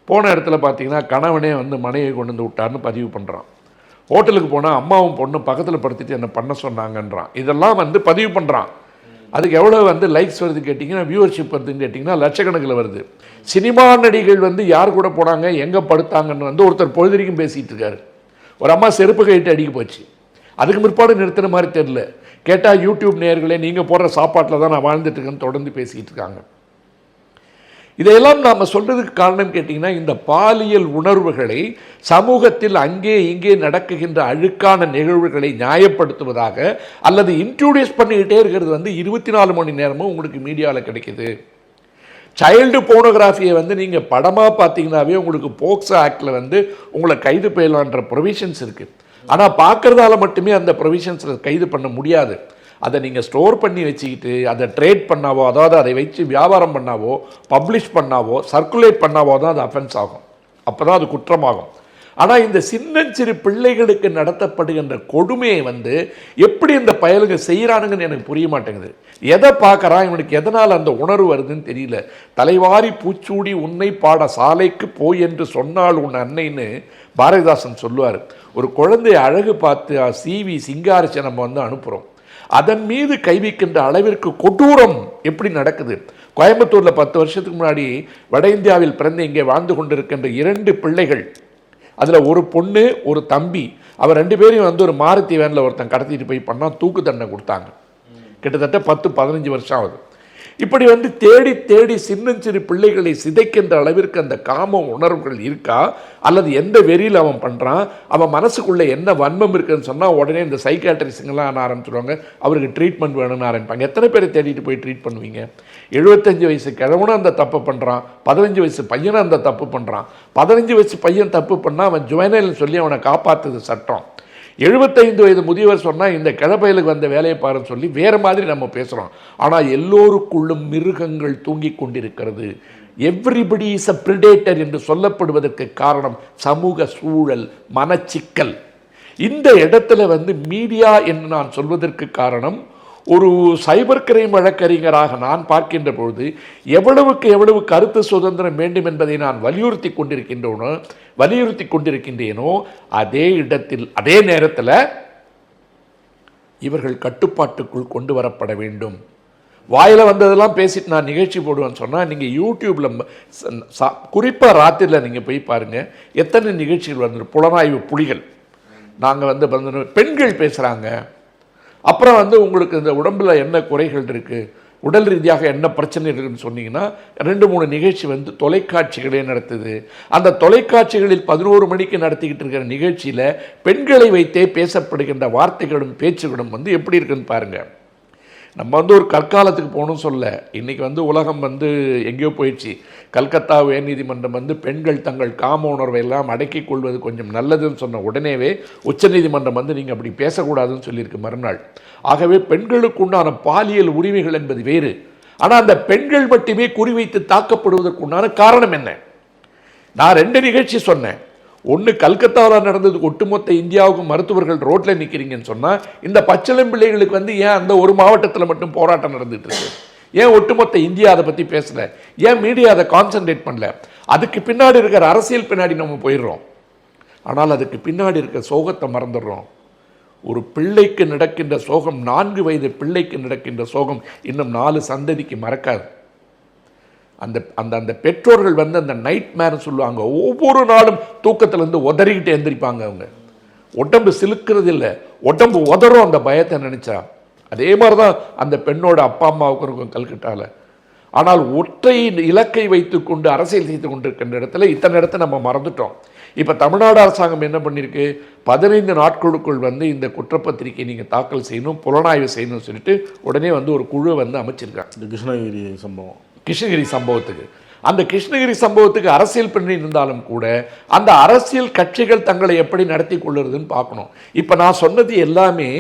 போன இடத்துல பார்த்தீங்கன்னா கணவனே வந்து மனைவியை கொண்டு வந்து விட்டார்னு பதிவு பண்ணுறான். ஹோட்டலுக்கு போனால் அம்மாவும் பொண்ணும் பக்கத்தில் படுத்திட்டு என்ன பண்ண சொன்னாங்கன்றான். இதெல்லாம் வந்து பதிவு பண்ணுறான். அதுக்கு எவ்வளோ வந்து லைக்ஸ் வருது கேட்டிங்கன்னா, வியூவர்ஷிப் வருதுன்னு கேட்டிங்கன்னா லட்சக்கணக்கில் வருது. சினிமா நடிகள் வந்து யார் கூட போனாங்க, எங்கே படுத்தாங்கன்னு வந்து ஒருத்தர் பொழுதுக்கும் பேசிகிட்டு இருக்காரு. ஒரு அம்மா செருப்பு கைட்டு அடிக்க போச்சு. அதுக்கு முற்பாடு நிறுத்தின மாதிரி தெரில. கேட்டால் யூடியூப் நேயர்களே நீங்கள் போடுற சாப்பாட்டில் தான் நான் வாழ்ந்துட்டுருக்கேன்னு தொடர்ந்து பேசிக்கிட்டு இருக்காங்க. இதையெல்லாம் நாம் சொல்கிறதுக்கு காரணம் கேட்டிங்கன்னா, இந்த பாலியல் உணர்வுகளை சமூகத்தில் அங்கே இங்கே நடக்குகின்ற அழுக்கான நிகழ்வுகளை நியாயப்படுத்துவதாக அல்லது இன்ட்ரோடியூஸ் பண்ணிக்கிட்டே இருக்கிறது வந்து 24 மணி நேரமும் உங்களுக்கு மீடியாவில் கிடைக்கிது. சைல்டு போனோகிராஃபியை வந்து நீங்கள் படமாக பார்த்தீங்கன்னாவே உங்களுக்கு போக்சோ ஆக்டில் வந்து உங்களை கைது செய்யலான்ற ப்ரொவிஷன்ஸ் இருக்குது. ஆனால் பார்க்குறதால மட்டுமே அந்த ப்ரொவிஷன்ஸில் கைது பண்ண முடியாது. அதை நீங்கள் ஸ்டோர் பண்ணி வச்சுக்கிட்டு அதை ட்ரேட் பண்ணாவோ, அதாவது அதை வச்சு வியாபாரம் பண்ணாவோ, பப்ளிஷ் பண்ணாவோ, சர்க்குலேட் பண்ணாவோ தான் அது அஃபென்ஸ் ஆகும். அப்போ தான் அது குற்றமாகும். ஆனால் இந்த சின்னஞ்சிறு பிள்ளைகளுக்கு நடத்தப்படுகின்ற கொடுமையை வந்து எப்படி இந்த பயலுங்க செய்கிறானுங்கன்னு எனக்கு புரிய மாட்டேங்குது. எதை பார்க்குறான், இவனுக்கு எதனால் அந்த உணர்வு வருதுன்னு தெரியல. தலைவாரி பூச்சூடி உன்னை பாட சாலைக்கு போய் என்று சொன்னால் உன் அன்னைன்னு பாரதிதாசன் சொல்லுவார். ஒரு குழந்தைய அழகு பார்த்து சீவி சிங்காரிச்சு நம்ம வந்து அனுப்புகிறோம். அதன் மீது கை வைக்கின்ற அளவிற்கு கொடூரம் எப்படி நடக்குது? கோயம்புத்தூரில் 10 வருஷத்துக்கு முன்னாடி வட இந்தியாவில் பிறந்து இங்கே வாழ்ந்து கொண்டிருக்கின்ற 2 பிள்ளைகள், அதில் ஒரு பொண்ணு ஒரு தம்பி, அவர் 2 பேரையும் வந்து ஒரு மாருதி வேனில் ஒருத்தன் கடத்திட்டு போய் பண்ணால் தூக்கு தண்டனை கொடுத்தாங்க. கிட்டத்தட்ட 10-15 வருஷம் ஆகுது. இப்படி வந்து தேடி தேடி சின்னஞ்சிறு பிள்ளைகளை சிதைக்கின்ற அளவிற்கு அந்த காம உணர்வுகள் இருக்கா, அல்லது எந்த வெறியில் அவன் பண்ணுறான், அவன் மனசுக்குள்ளே என்ன வன்மம் இருக்குதுன்னு சொன்னால் உடனே இந்த சைக்காட்ரிஸ்ட்லாம் ஆரம்பிச்சிடுவாங்க, அவருக்கு ட்ரீட்மெண்ட் வேணும்னு ஆரம்பிப்பாங்க. எத்தனை பேரை தேடிட்டு போய் ட்ரீட் பண்ணுவீங்க? 75 வயசு கிழவனும் அந்த தப்பு பண்ணுறான், 15 வயசு பையனும் அந்த தப்பு பண்ணுறான். 15 வயசு பையன் தப்பு பண்ணால் அவன் ஜுவைனல்னு சொல்லி அவனை காப்பாற்றுது சட்டம். 75 வயது முதியவர் சொன்னால் இந்த கிளப்பையிலுக்கு வந்த வேலையை பாருன்னு சொல்லி வேறு மாதிரி நம்ம பேசுகிறோம். ஆனால் எல்லோருக்குள்ளும் மிருகங்கள் தூங்கி கொண்டிருக்கிறது. எவ்ரிபடி இஸ் அ பிரிடேட்டர் என்று சொல்லப்படுவதற்கு காரணம் சமூக சூழல், மனச்சிக்கல். இந்த இடத்துல வந்து மீடியா என்று நான் சொல்வதற்கு காரணம், ஒரு சைபர் கிரைம் வழக்கறிஞராக நான் பார்க்கின்ற பொழுது எவ்வளவு கருத்து சுதந்திரம் வேண்டும் என்பதை நான் வலியுறுத்தி கொண்டிருக்கின்றேனோ அதே இடத்தில் அதே நேரத்தில் இவர்கள் கட்டுப்பாட்டுக்குள் கொண்டு வரப்பட வேண்டும். வாயில் வந்ததெல்லாம் பேசிட்டு நான் நிகழ்ச்சி போடுவேன்னு சொன்னால் நீங்கள் யூடியூப்பில் குறிப்பாக ராத்திரியில் நீங்கள் போய் பாருங்கள் எத்தனை நிகழ்ச்சிகள் வந்து புலனாய்வு புலிகள் நாங்கள் வந்து பெண்கள் பேசுகிறாங்க. அப்புறம் வந்து உங்களுக்கு இந்த உடம்பில் என்ன குறைகள் இருக்குது, உடல் ரீதியாக என்ன பிரச்சனை இருக்குதுன்னு சொன்னீங்கன்னா 2-3 நிகழ்ச்சி வந்து தொலைக்காட்சிகளே நடத்துது. அந்த தொலைக்காட்சிகளில் 11 மணிக்கு நடத்திக்கிட்டு இருக்கிற நிகழ்ச்சியில் பெண்களை வைத்தே பேசப்படுகின்ற வார்த்தைகளும் பேச்சுகளும் வந்து எப்படி இருக்குன்னு பாருங்கள். நம்ம வந்து ஒரு கற்காலத்துக்கு போகணும்னு சொல்ல, இன்றைக்கி வந்து உலகம் வந்து எங்கேயோ போயிடுச்சு. கல்கத்தா உயர்நீதிமன்றம் வந்து பெண்கள் தங்கள் காம உணர்வை எல்லாம் அடக்கிக் கொள்வது கொஞ்சம் நல்லதுன்னு சொன்ன உடனேவே உச்சநீதிமன்றம் வந்து நீங்கள் அப்படி பேசக்கூடாதுன்னு சொல்லியிருக்கு மறுநாள். ஆகவே பெண்களுக்கு உண்டான பாலியல் உரிமைகள் என்பது வேறு. ஆனால் அந்த பெண்கள் மட்டுமே குறிவைத்து தாக்கப்படுவதற்கு உண்டான காரணம் என்ன? நான் 2 நிகழ்ச்சி சொன்னேன். ஒன்று, கல்கத்தாவில் நடந்ததுக்கு ஒட்டுமொத்த இந்தியாவுக்கு மருத்துவர்கள் ரோட்டில் நிற்கிறீங்கன்னு சொன்னால் இந்த பச்சிளம் பிள்ளைகளுக்கு வந்து ஏன் அந்த ஒரு மாவட்டத்தில் மட்டும் போராட்டம் நடந்துகிட்டு இருக்கு? ஏன் ஒட்டுமொத்த இந்தியா அதை பற்றி பேசலை? ஏன் மீடியா அதை கான்சன்ட்ரேட் பண்ணல? அதுக்கு பின்னாடி இருக்கிற அரசியல் பின்னாடி நம்ம போயிடுறோம். ஆனால் அதுக்கு பின்னாடி இருக்கிற சோகத்தை மறந்துடுறோம். ஒரு பிள்ளைக்கு நடக்கின்ற சோகம், 4 வயது பிள்ளைக்கு நடக்கின்ற சோகம் இன்னும் 4 சந்ததிக்கு மறக்காது. அந்த அந்த அந்த பெற்றோர்கள் வந்து அந்த நைட் மேர்னு சொல்லுவாங்க. ஒவ்வொரு நாளும் தூக்கத்திலேருந்து உதறிக்கிட்டு எழுந்திரிப்பாங்க. அவங்க உடம்பு சிலுக்கிறது இல்லை, உடம்பு உதறும் அந்த பயத்தை நினச்சா. அதே மாதிரி தான் அந்த பெண்ணோட அப்பா அம்மாவுக்கு இருக்கும் கல்கட்டாவில். ஆனால் ஒற்றை இலக்கை வைத்துக்கொண்டு அரசியல் செய்து கொண்டிருக்கின்ற இடத்துல இத்தனை இடத்த நம்ம மறந்துட்டோம். இப்போ தமிழ்நாடு அரசாங்கம் என்ன பண்ணியிருக்கு, 15 நாட்களுக்குள் வந்து இந்த குற்றப்பத்திரிகை நீங்கள் தாக்கல் செய்யணும், புலனாய்வு செய்யணும்னு சொல்லிட்டு உடனே வந்து ஒரு குழு வந்து அமைச்சிருக்காங்க. கிருஷ்ணகிரி சம்பவத்துக்கு அந்த கிருஷ்ணகிரி சம்பவத்துக்கு அரசியல் பின்னணி இருந்தாலும் கூட அந்த அரசியல் கட்சிகள் தங்களை எப்படி நடத்தி கொள்ளுறதுன்னு பார்க்கணும். இப்போ நான் சொன்னது எல்லாமே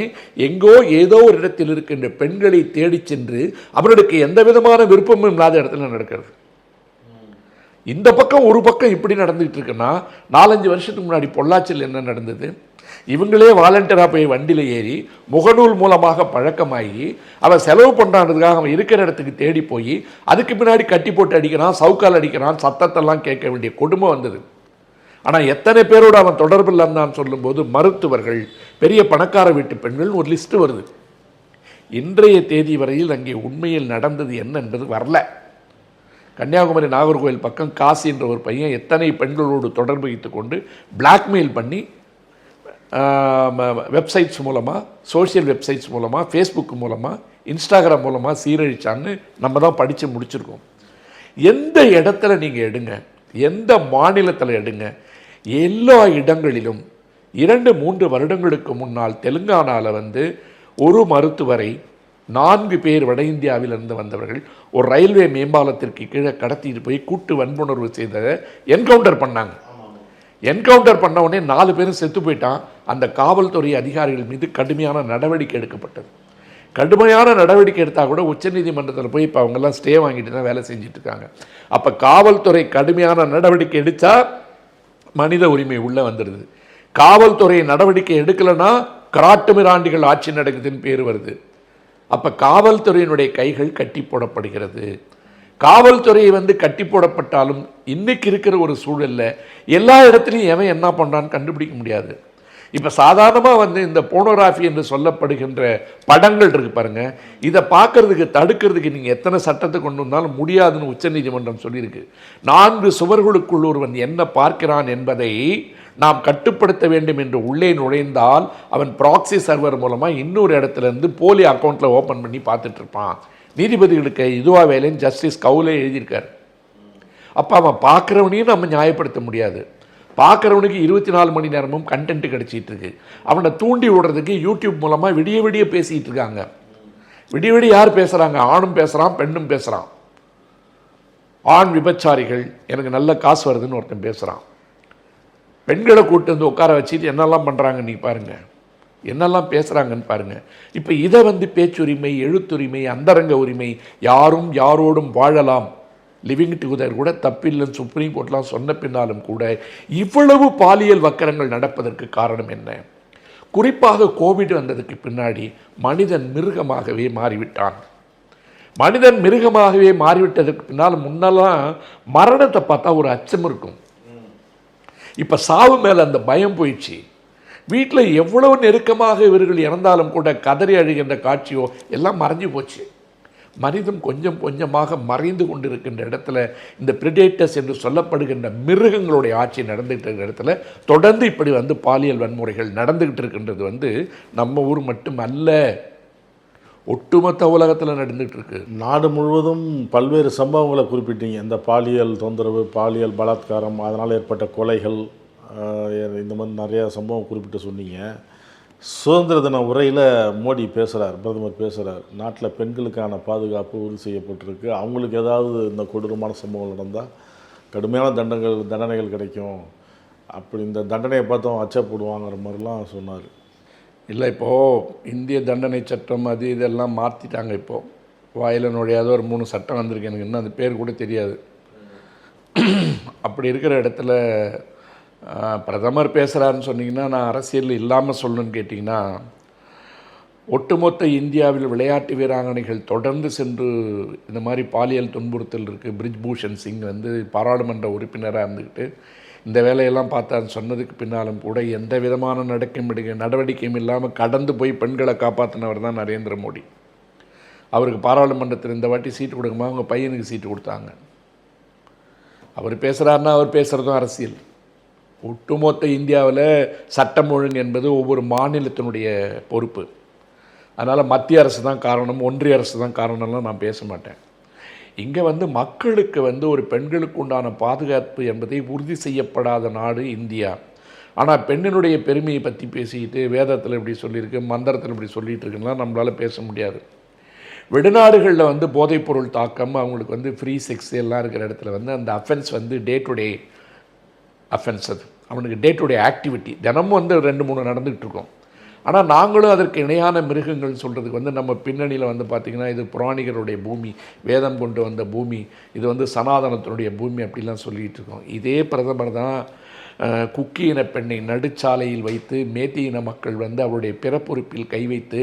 எங்கோ ஏதோ ஒரு இடத்தில் இருக்கின்ற பெண்களை தேடி சென்று அவர்களுக்கு எந்த விதமான விருப்பமும் இல்லாத இடத்துல நடக்கிறது. இந்த பக்கம் ஒரு பக்கம் இப்படி நடந்துகிட்டு இருக்குன்னா, 4-5 வருஷத்துக்கு முன்னாடி பொள்ளாச்சியில் என்ன நடந்தது? இவங்களே வாலண்டியராக போய் வண்டியில் ஏறி முகநூல் மூலமாக பழக்கமாகி அவன் செலவு பண்ணுறதுக்காக அவன் இருக்கிற இடத்துக்கு தேடி போய் அதுக்கு பின்னாடி கட்டி போட்டு அடிக்கிறான், சவுக்கால் அடிக்கிறான், சத்தத்தெல்லாம் கேட்க வேண்டிய கொடுமை வந்தது. ஆனால் எத்தனை பேரோடு அவன் தொடர்பில் இருந்தான்னு சொல்லும்போது மருத்துவர்கள், பெரிய பணக்கார வீட்டு பெண்கள் ஒரு லிஸ்ட்டு வருது. இன்றைய தேதி வரையில் அங்கே உண்மையில் நடந்தது என்ன என்பது வரல. கன்னியாகுமரி நாகர்கோவில் பக்கம் காசி என்ற ஒரு பையன் எத்தனை பெண்களோடு தொடர்பு வைத்து கொண்டு பிளாக்மெயில் பண்ணி வெப்சைட்ஸ் மூலமாக, சோஷியல் வெப்சைட்ஸ் மூலமாக, ஃபேஸ்புக் மூலமாக, இன்ஸ்டாகிராம் மூலமாக சீரழிச்சான்னு நம்ம தான் படித்து முடிச்சிருக்கோம். எந்த இடத்துல நீங்கள் எடுங்க, எந்த மாநிலத்தில் எடுங்க, எல்லா இடங்களிலும் 2-3 வருடங்களுக்கு முன்னால் தெலுங்கானாவில் வந்து ஒரு மருத்துவரை 4 பேர் வட இந்தியாவிலிருந்து வந்தவர்கள் ஒரு ரயில்வே மேம்பாலத்திற்கு கீழே கடத்திட்டு போய் கூட்டு வன்புணர்வு செய்த என்கவுண்டர் பண்ணாங்க. என்கவுண்டர் பண்ண உடனே 4 பேரும் செத்து போயிட்டான். அந்த காவல்துறை அதிகாரிகள் மீது கடுமையான நடவடிக்கை எடுக்கப்பட்டது. கடுமையான நடவடிக்கை எடுத்தால் கூட உச்சநீதிமன்றத்தில் போய் இப்போ அவங்கெல்லாம் ஸ்டே வாங்கிட்டு தான் வேலை செஞ்சுட்டு இருக்காங்க. அப்போ காவல்துறை கடுமையான நடவடிக்கை எடுத்தா மனித உரிமை உள்ளே வந்துடுது. காவல்துறை நடவடிக்கை எடுக்கலைன்னா காட்டுமிராண்டிகள் ஆட்சி நடக்குதுன்னு பேர் வருது. அப்போ காவல்துறையினுடைய கைகள் கட்டி போடப்படுகிறது. காவல்துறையை வந்து கட்டி போடப்பட்டாலும் இன்னைக்கு இருக்கிற ஒரு சூழலில் எல்லா இடத்துலையும் எவன் என்ன பண்ணுறான்னு கண்டுபிடிக்க முடியாது. இப்போ சாதாரணமாக வந்து இந்த போனோகிராஃபி என்று சொல்லப்படுகின்ற படங்கள் இருக்குது பாருங்கள், இதை பார்க்கறதுக்கு தடுக்கிறதுக்கு நீங்கள் எத்தனை சட்டத்தை கொண்டு வந்தாலும் முடியாதுன்னு உச்சநீதிமன்றம் சொல்லியிருக்கு. 4 சுவர்களுக்குள் ஒருவன் என்ன பார்க்கிறான் என்பதை நாம் கட்டுப்படுத்த வேண்டும் என்று உள்ளே நுழைந்தால் அவன் ப்ராக்ஸி சர்வர் மூலமாக இன்னொரு இடத்துலேருந்து போலி அக்கௌண்ட்டில் ஓப்பன் பண்ணி பார்த்துட்ருப்பான். நீதிபதிகளுக்கு இதுவாக வேலைன்னு ஜஸ்டிஸ் கவுலே எழுதியிருக்கார். அப்போ அவன் பார்க்குறவனையும் நம்ம நியாயப்படுத்த முடியாது. பார்க்குறவனுக்கு 24 மணி நேரமும் கண்டென்ட் கிடச்சிட்டு இருக்கு. அவனை தூண்டி விடுறதுக்கு யூடியூப் மூலமாக விடிய விடிய பேசிகிட்டு இருக்காங்க. விடிய விடிய யார் பேசுகிறாங்க? ஆணும் பேசுகிறான், பெண்ணும் பேசுகிறான். ஆண் விபச்சாரிகள் எனக்கு நல்ல காசு வருதுன்னு ஒருத்தன் பேசுகிறான். பெண்களை கூட்டு வந்து உட்கார வச்சுட்டு என்னெல்லாம் பண்ணுறாங்க நீ பாருங்கள், என்னெல்லாம் பேசுகிறாங்கன்னு பாருங்கள். இப்போ இதை வந்து பேச்சுரிமை, எழுத்துரிமை, அந்தரங்க உரிமை, யாரும் யாரோடும் வாழலாம், லிவிங் டுகெதர் கூட தப்பில்லைன்னு சுப்ரீம் கோர்ட்லாம் சொன்ன பின்னாலும் கூட இவ்வளவு பாலியல் வக்கரங்கள் நடப்பதற்கு காரணம் என்ன? குறிப்பாக கோவிட் வந்ததுக்கு பின்னாடி மனிதன் மிருகமாகவே மாறிவிட்டான். மனிதன் மிருகமாகவே மாறிவிட்டதுக்கு பின்னால் முன்னெல்லாம் மரணத்தை பார்த்தா ஒரு அச்சம் இருக்கும். இப்போ சாவு மேலே அந்த பயம் போயிடுச்சு. வீட்டில் எவ்வளவு நெருக்கமாக இவர்கள் இறந்தாலும் கூட கதறி அழுகின்ற காட்சியோ எல்லாம் மறைஞ்சு போச்சு. மனிதன் கொஞ்சம் கொஞ்சமாக மறைந்து கொண்டிருக்கின்ற இடத்துல இந்த பிரிடேட்டர்ஸ் என்று சொல்லப்படுகின்ற மிருகங்களுடைய ஆட்சி நடந்துகிட்டு இருக்கிற இடத்துல தொடர்ந்து இப்படி வந்து பாலியல் வன்முறைகள் நடந்துக்கிட்டு இருக்கின்றது வந்து நம்ம ஊர் மட்டும் அல்ல, ஒட்டுமொத்த உலகத்தில் நடந்துகிட்டு இருக்கு. நாடு முழுவதும் பல்வேறு சம்பவங்களை குறிப்பிட்டீங்க. இந்த பாலியல் தொந்தரவு, பாலியல் பலாத்காரம், அதனால் ஏற்பட்ட கொலைகள், இந்த மாதிரி நிறையா சம்பவம் குறிப்பிட்டு சொன்னீங்க. சுதந்திர தின உரையில் மோடி பேசுகிறார், பிரதமர் பேசுகிறார், நாட்டில் பெண்களுக்கான பாதுகாப்பு உறுதி செய்யப்பட்டிருக்கு, அவங்களுக்கு ஏதாவது இந்த கொடூரமான சம்பவம் நடந்தால் கடுமையான தண்டனைகள் கிடைக்கும், அப்படி இந்த தண்டனையை பார்த்தோம் அச்சப்படுவாங்கிற மாதிரிலாம் சொன்னார். இல்லை, இப்போது இந்திய தண்டனை சட்டம் அது இதெல்லாம் மாற்றிட்டாங்க. இப்போது வாயில் நுழையாத ஒரு 3 சட்டம் வந்திருக்கு, எனக்கு இன்னும் அந்த பேர் கூட தெரியாது. அப்படி இருக்கிற இடத்துல பிரதமர் பேசுகிறாருன்னு சொன்னிங்கன்னா, நான் அரசியல் இல்லாமல் சொல்லணுன்னு கேட்டிங்கன்னா, ஒட்டுமொத்த இந்தியாவில் விளையாட்டு வீராங்கனைகள் தொடர்ந்து சென்று இந்த மாதிரி பாலியல் துன்புறுத்தல் இருக்குது. பிரிஜ்பூஷன் சிங் வந்து பாராளுமன்ற உறுப்பினராக இருந்துக்கிட்டு இந்த வேலையெல்லாம் பார்த்தான்னு சொன்னதுக்கு பின்னாலும் கூட எந்த விதமான நடவடிக்கையும் இல்லாமல் கடந்து போய் பெண்களை காப்பாற்றினவர் தான் நரேந்திர மோடி. அவருக்கு பாராளுமன்றத்தில் இந்த வாட்டி சீட்டு கொடுக்குமா அவங்க பையனுக்கு சீட்டு கொடுத்தாங்க. அவர் பேசுகிறாருன்னா அவர் பேசுகிறதும் அரசியல். ஒட்டுமொத்த இந்தியாவில் சட்டம் ஒழுங்கு என்பது ஒவ்வொரு மாநிலத்தினுடைய பொறுப்பு. அதனால் மத்திய அரசு தான் காரணம், ஒன்றிய அரசு தான் காரணம்லாம் நான் பேச மாட்டேன். இங்கே வந்து மக்களுக்கு வந்து ஒரு பெண்களுக்கு உண்டான பாதுகாப்பு என்பதை உறுதி செய்யப்படாத நாடு இந்தியா. ஆனால் பெண்ணினுடைய பெருமையை பற்றி பேசிக்கிட்டு வேதத்தில் இப்படி சொல்லியிருக்கு, மந்திரத்தில் இப்படி சொல்லிகிட்டு இருக்குன்னா நம்மளால் பேச முடியாது. வெளிநாடுகளில் வந்து போதைப்பொருள் தாக்கம், அவங்களுக்கு வந்து ஃப்ரீ செக்ஸ் எல்லாம் இருக்கிற இடத்துல வந்து அந்த அஃபென்ஸ் வந்து டே டு டே அஃபென்ஸ், அது அவனுக்கு டே டு டே ஆக்டிவிட்டி தினமும் வந்து 2-3 நடந்துகிட்டு இருக்கோம். ஆனால் நாங்களும் அதற்கு இணையான மிருகங்கள் சொல்கிறதுக்கு வந்து நம்ம பின்னணியில் வந்து பார்த்திங்கன்னா இது புராணிகருடைய பூமி, வேதம் கொண்டு வந்த பூமி, இது வந்து சனாதனத்தினுடைய பூமி அப்படிலாம் சொல்லிகிட்டு இருக்கோம். இதே பிரதமர் தான் குக்கி இன பெண்ணை நடுச்சாலையில் வைத்து மேத்தி இன மக்கள் வந்து அவருடைய பிறப்புறுப்பில் கை வைத்து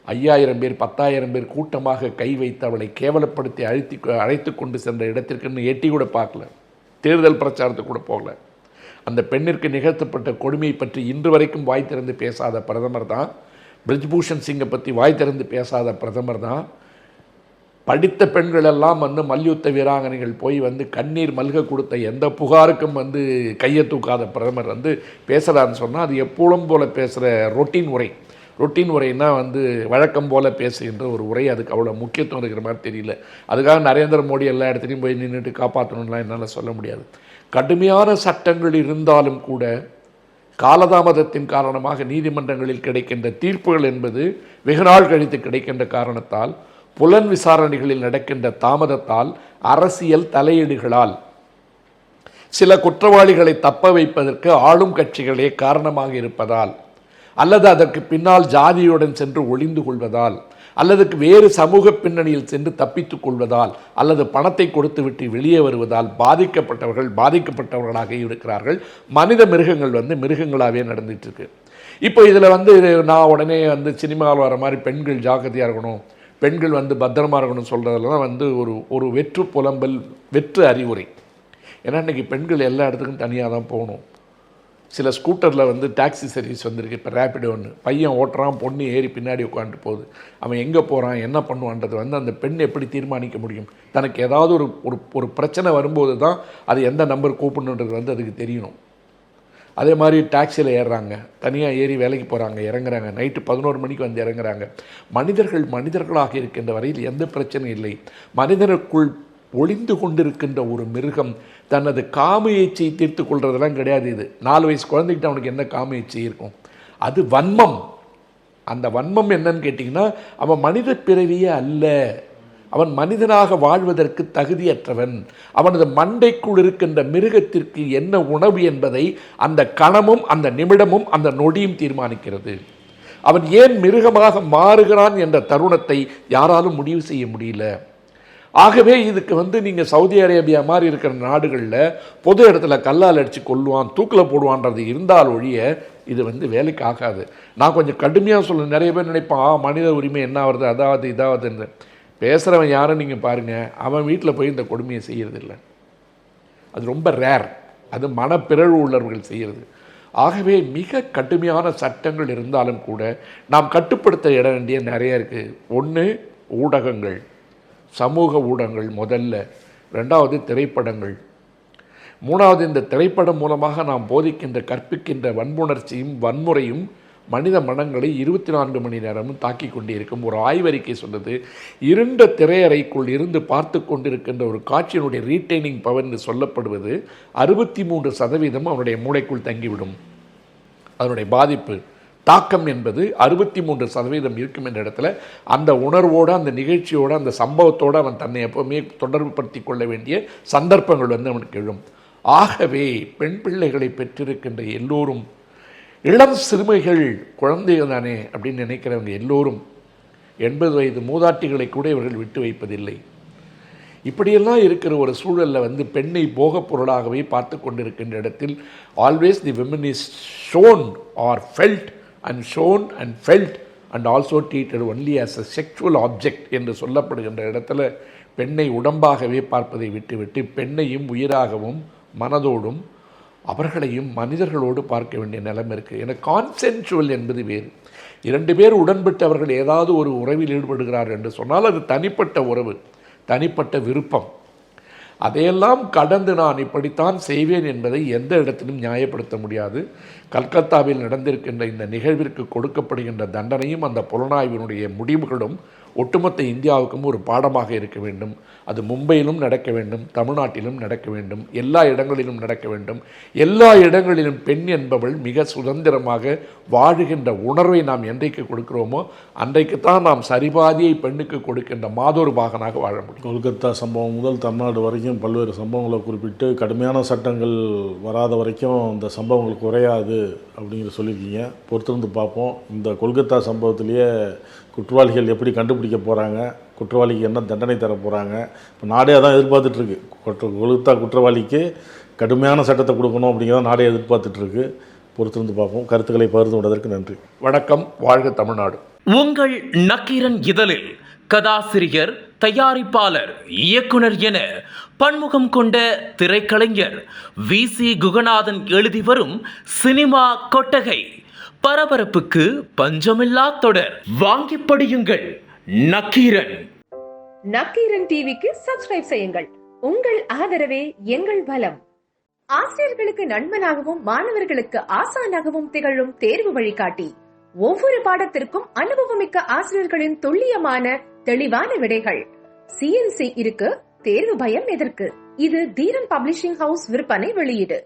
5000 பேர் 10,000 பேர் கூட்டமாக கை வைத்து அவளை கேவலப்படுத்தி அழைத்து கொண்டு சென்ற இடத்திற்குன்னு எட்டி கூட பார்க்கல, தேர்தல் பிரச்சாரத்துக்கு கூட போகல. அந்த பெண்ணிற்கு நிகழ்த்தப்பட்ட கொடுமையை பற்றி இன்று வரைக்கும் வாய் திறந்து பேசாத பிரதமர் தான், பிரிஜ்பூஷன் சிங்கை பற்றி வாய் திறந்து பேசாத பிரதமர் தான். படித்த பெண்களெல்லாம் வந்து மல்யுத்த வீராங்கனைகள் போய் வந்து கண்ணீர் மல்க கொடுத்த எந்த புகாருக்கும் வந்து கையை தூக்காத பிரதமர் வந்து பேசுகிறான்னு சொன்னால் அது எப்போதும் போல் பேசுகிற ரொட்டீன் உரைன்னா வந்து வழக்கம் போல் பேசுகின்ற ஒரு உரை. அதுக்கு அவ்வளோ முக்கியத்துவம் இருக்கிற மாதிரி தெரியல. அதுக்காக நரேந்திர மோடி எல்லா இடத்துலையும் போய் நின்றுட்டு காப்பாற்றணும்லாம் என்னால் சொல்ல முடியாது. கடுமையான சட்டங்கள் இருந்தாலும் கூட காலதாமதத்தின் காரணமாக நீதிமன்றங்களில் கிடைக்கின்ற தீர்ப்புகள் என்பது வெகுநாள் கழித்து கிடைக்கின்ற காரணத்தால், புலன் விசாரணைகளில் நடக்கின்ற தாமதத்தால், அரசியல் தலையீடுகளால் சில குற்றவாளிகளை தப்ப வைப்பதற்கு ஆளும் கட்சிகளே காரணமாக இருப்பதால், அல்லது அதற்கு பின்னால் ஜாதியுடன் சென்று ஒளிந்து கொள்வதால், அல்லது வேறு சமூக பின்னணியில் சென்று தப்பித்துக் கொள்வதால், அல்லது பணத்தை கொடுத்து விட்டு வெளியே வருவதால் பாதிக்கப்பட்டவர்களாக இருக்கிறார்கள். மனித மிருகங்கள் வந்து மிருகங்களாகவே நடந்துட்டு இருக்கு. இப்போ இதில் வந்து நான் உடனே வந்து சினிமாவில் வர மாதிரி பெண்கள் ஜாக்கிரதையாக இருக்கணும், பெண்கள் வந்து பத்திரமா இருக்கணும்னு சொல்கிறதெல்லாம் வந்து ஒரு வெற்று புலம்பல், வெற்று அறிவுரை. ஏன்னா இன்றைக்கி பெண்கள் எல்லா இடத்துக்கும் தனியாக தான் போகணும். சில ஸ்கூட்டரில் வந்து டாக்ஸி சர்வீஸ் வந்திருக்கு, இப்போ ரேப்பிடோன்னு, பையன் ஓட்டுறான், பொண்ணு ஏறி பின்னாடி உட்காந்துட்டு போகுது. அவன் எங்கே போகிறான், என்ன பண்ணுவான்றது வந்து அந்த பெண் எப்படி தீர்மானிக்க முடியும்? தனக்கு ஏதாவது ஒரு பிரச்சனை வரும்போது தான் அது எந்த நம்பர் கூப்பிடணுன்றது வந்து அதுக்கு தெரியணும். அதே மாதிரி டாக்ஸியில் ஏறுறாங்க, தனியாக ஏறி வேலைக்கு போகிறாங்க, இறங்குறாங்க, நைட்டு 11 மணிக்கு வந்து இறங்குறாங்க. மனிதர்களாக இருக்கின்ற வரையில் எந்த பிரச்சனையும் இல்லை. மனிதனுக்குள் ஒளிந்து கொண்டிருக்கின்ற ஒரு மிருகம் தனது காம இச்சையை தீர்த்து கொள்றதெல்லாம் கிடையாது. இது 4 வயசு குழந்தைகிட்ட அவனுக்கு என்ன காம இச்சை இருக்கும்? அது வன்மம். அந்த வன்மம் என்னன்னு கேட்டிங்கன்னா, அவன் மனித பிறவியே அல்ல, அவன் மனிதனாக வாழ்வதற்கு தகுதியற்றவன். அவனது மண்டைக்குள் இருக்கின்ற மிருகத்திற்கு என்ன உணவு என்பதை அந்த கணமும் அந்த நிமிடமும் அந்த நொடியும் தீர்மானிக்கிறது. அவன் ஏன் மிருகமாக மாறுகிறான் என்ற தருணத்தை யாராலும் முடிவு செய்ய முடியல. ஆகவே இதுக்கு வந்து நீங்கள் சவுதி அரேபியா மாதிரி இருக்கிற நாடுகளில் பொது இடத்துல கல்லால் அடித்து கொல்லுவான், தூக்கில் போடுவான்றது இருந்தால் ஒழிய இது வந்து வேலைக்கு ஆகாது. நான் கொஞ்சம் கடுமையாக சொல்ல, நிறைய பேர் நினைப்பான் மனித உரிமை என்ன வருது, அதாவது இதாவதுன்னு. பேசுகிறவன் யாரும் நீங்கள் பாருங்கள், அவன் வீட்டில் போய் இந்த கொடுமையை செய்கிறதில்ல. அது ரொம்ப ரேர், அது மனப்பிறழ்வு உள்ளவர்கள் செய்கிறது. ஆகவே மிக கடுமையான சட்டங்கள் இருந்தாலும் கூட நாம் கட்டுப்படுத்த இட வேண்டிய நிறைய இருக்குது. ஒன்று ஊடகங்கள், சமூக ஊடகங்கள் முதல்ல, ரெண்டாவது திரைப்படங்கள், மூணாவது இந்த திரைப்படம் மூலமாக நாம் போதிக்கின்ற கற்பிக்கின்ற வன்புணர்ச்சியும் வன்முறையும் மனித மனங்களை 24 மணி நேரமும் தாக்கி கொண்டே இருக்கும். ஒரு ஆய்வறிக்கை சொன்னது, இருண்ட திரையறைக்குள் இருந்து பார்த்து கொண்டிருக்கின்ற ஒரு காட்சியினுடைய ரீட்டைனிங் பவர் என்று சொல்லப்படுவது 63% அவனுடைய மூளைக்குள் தங்கிவிடும். அதனுடைய பாதிப்பு தாக்கம் என்பது 63% இருக்கும் என்ற இடத்துல அந்த உணர்வோடு, அந்த நிகழ்ச்சியோடு, அந்த சம்பவத்தோடு அவன் தன்னை எப்பவுமே தொடர்பு படுத்தி கொள்ள வேண்டிய சந்தர்ப்பங்கள் அவனுக்கு எழும். ஆகவே பெண் பிள்ளைகளை பெற்றிருக்கின்ற எல்லோரும், இளம் சிறுமிகள் குழந்தைகள் தானே அப்படின்னு நினைக்கிறவங்க எல்லோரும் 80 வயது மூதாட்டிகளை கூட இவர்கள் விட்டு வைப்பதில்லை. இப்படியெல்லாம் இருக்கிற ஒரு சூழலில் பெண்ணை போகப் பொருளாகவே பார்த்து கொண்டிருக்கின்ற இடத்தில் always the women is shown or felt and shown and felt and also treated only as a sexual object என்று சொல்லப்படுகின்ற இடத்துல பெண்ணை உடம்பாகவே பார்ப்பதை விட்டுவிட்டு பெண்ணையும் உயிராகவும் மனதோடும் அவர்களையும் மனிதர்களோடு பார்க்க வேண்டிய நிலைமை இருக்குது. ஏன்னா கான்சென்சுவல் என்பது வேறு. 2 பேர் உடன்பட்டு அவர்கள் ஏதாவது ஒரு உறவில் ஈடுபடுகிறார் என்று சொன்னால் அது தனிப்பட்ட உறவு, தனிப்பட்ட விருப்பம். அதையெல்லாம் கடந்து நான் இப்படித்தான் செய்வேன் என்பதை எந்த இடத்திலும் நியாயப்படுத்த முடியாது. கல்கத்தாவில் நடந்திருக்கின்ற இந்த நிகழ்விற்கு கொடுக்கப்படுகின்ற தண்டனையும் அந்த புலனாய்வினுடைய முடிவுகளும் ஒட்டுமொத்த இந்தியாவுக்கும் ஒரு பாடமாக இருக்க வேண்டும். அது மும்பையிலும் நடக்க வேண்டும், தமிழ்நாட்டிலும் நடக்க வேண்டும், எல்லா இடங்களிலும் நடக்க வேண்டும். எல்லா இடங்களிலும் பெண் என்பவள் மிக சுதந்திரமாக வாழுகின்ற உணர்வை நாம் என்றைக்கு கொடுக்கிறோமோ அன்றைக்குத்தான் நாம் சரிபாதியை பெண்ணுக்கு கொடுக்கின்ற மாதொரு பாகனாக வாழ முடியும். கொல்கத்தா சம்பவம் முதல் தமிழ்நாடு வரைக்கும் பல்வேறு சம்பவங்களை குறிப்பிட்டு கடுமையான சட்டங்கள் வராத வரைக்கும் இந்த சம்பவங்கள் குறையாது அப்படிங்கிற சொல்லியிருக்கீங்க. பொறுத்திருந்து பார்ப்போம். இந்த கொல்கத்தா சம்பவத்திலேயே குற்றவாளிகள் எப்படி கண்டுபிடிக்க போகிறாங்க, குற்றவாளிக்கு என்ன தண்டனை தர போகிறாங்க, இப்போ நாடே அதான் எதிர்பார்த்துட்ருக்கு. கொல்கத்தா குற்றவாளிக்கு கடுமையான சட்டத்தை கொடுக்கணும் அப்படிங்கிறத நாடே எதிர்பார்த்துட்ருக்கு. பொறுத்திருந்து பார்ப்போம். கருத்துக்களை பகிர்ந்து கொண்டதற்கு நன்றி. வணக்கம். வாழ்க தமிழ்நாடு. உங்கள் நக்கீரன் இதழில் கதாசிரியர், தயாரிப்பாளர், இயக்குனர் என பன்முகம் கொண்ட திரைக்கலைஞர் VC குகநாதன் எழுதி வரும் சினிமா கொட்டகை பரபரப்புக்கு பஞ்சமில்லா தொடர். வாங்கி படியுங்கள். நக்கீரன். நக்கீரன் டிவிக்கு சப்ஸ்கிரைப் செய்யுங்கள். உங்கள் ஆதரவே எங்கள் பலம். ஆசிரியர்களுக்கு நண்பனாகவும் மாணவர்களுக்கு ஆசானாகவும் திகழும் தேர்வு வழிகாட்டி. ஒவ்வொரு பாடத்திற்கும் அனுபவமிக்க ஆசிரியர்களின் துல்லியமான தெளிவான விடைகள். CNC இருக்கு, தேர்வு பயம் எதற்கு? இது தீரன் பப்ளிஷிங் ஹவுஸ் விற்பனை வெளியீடு.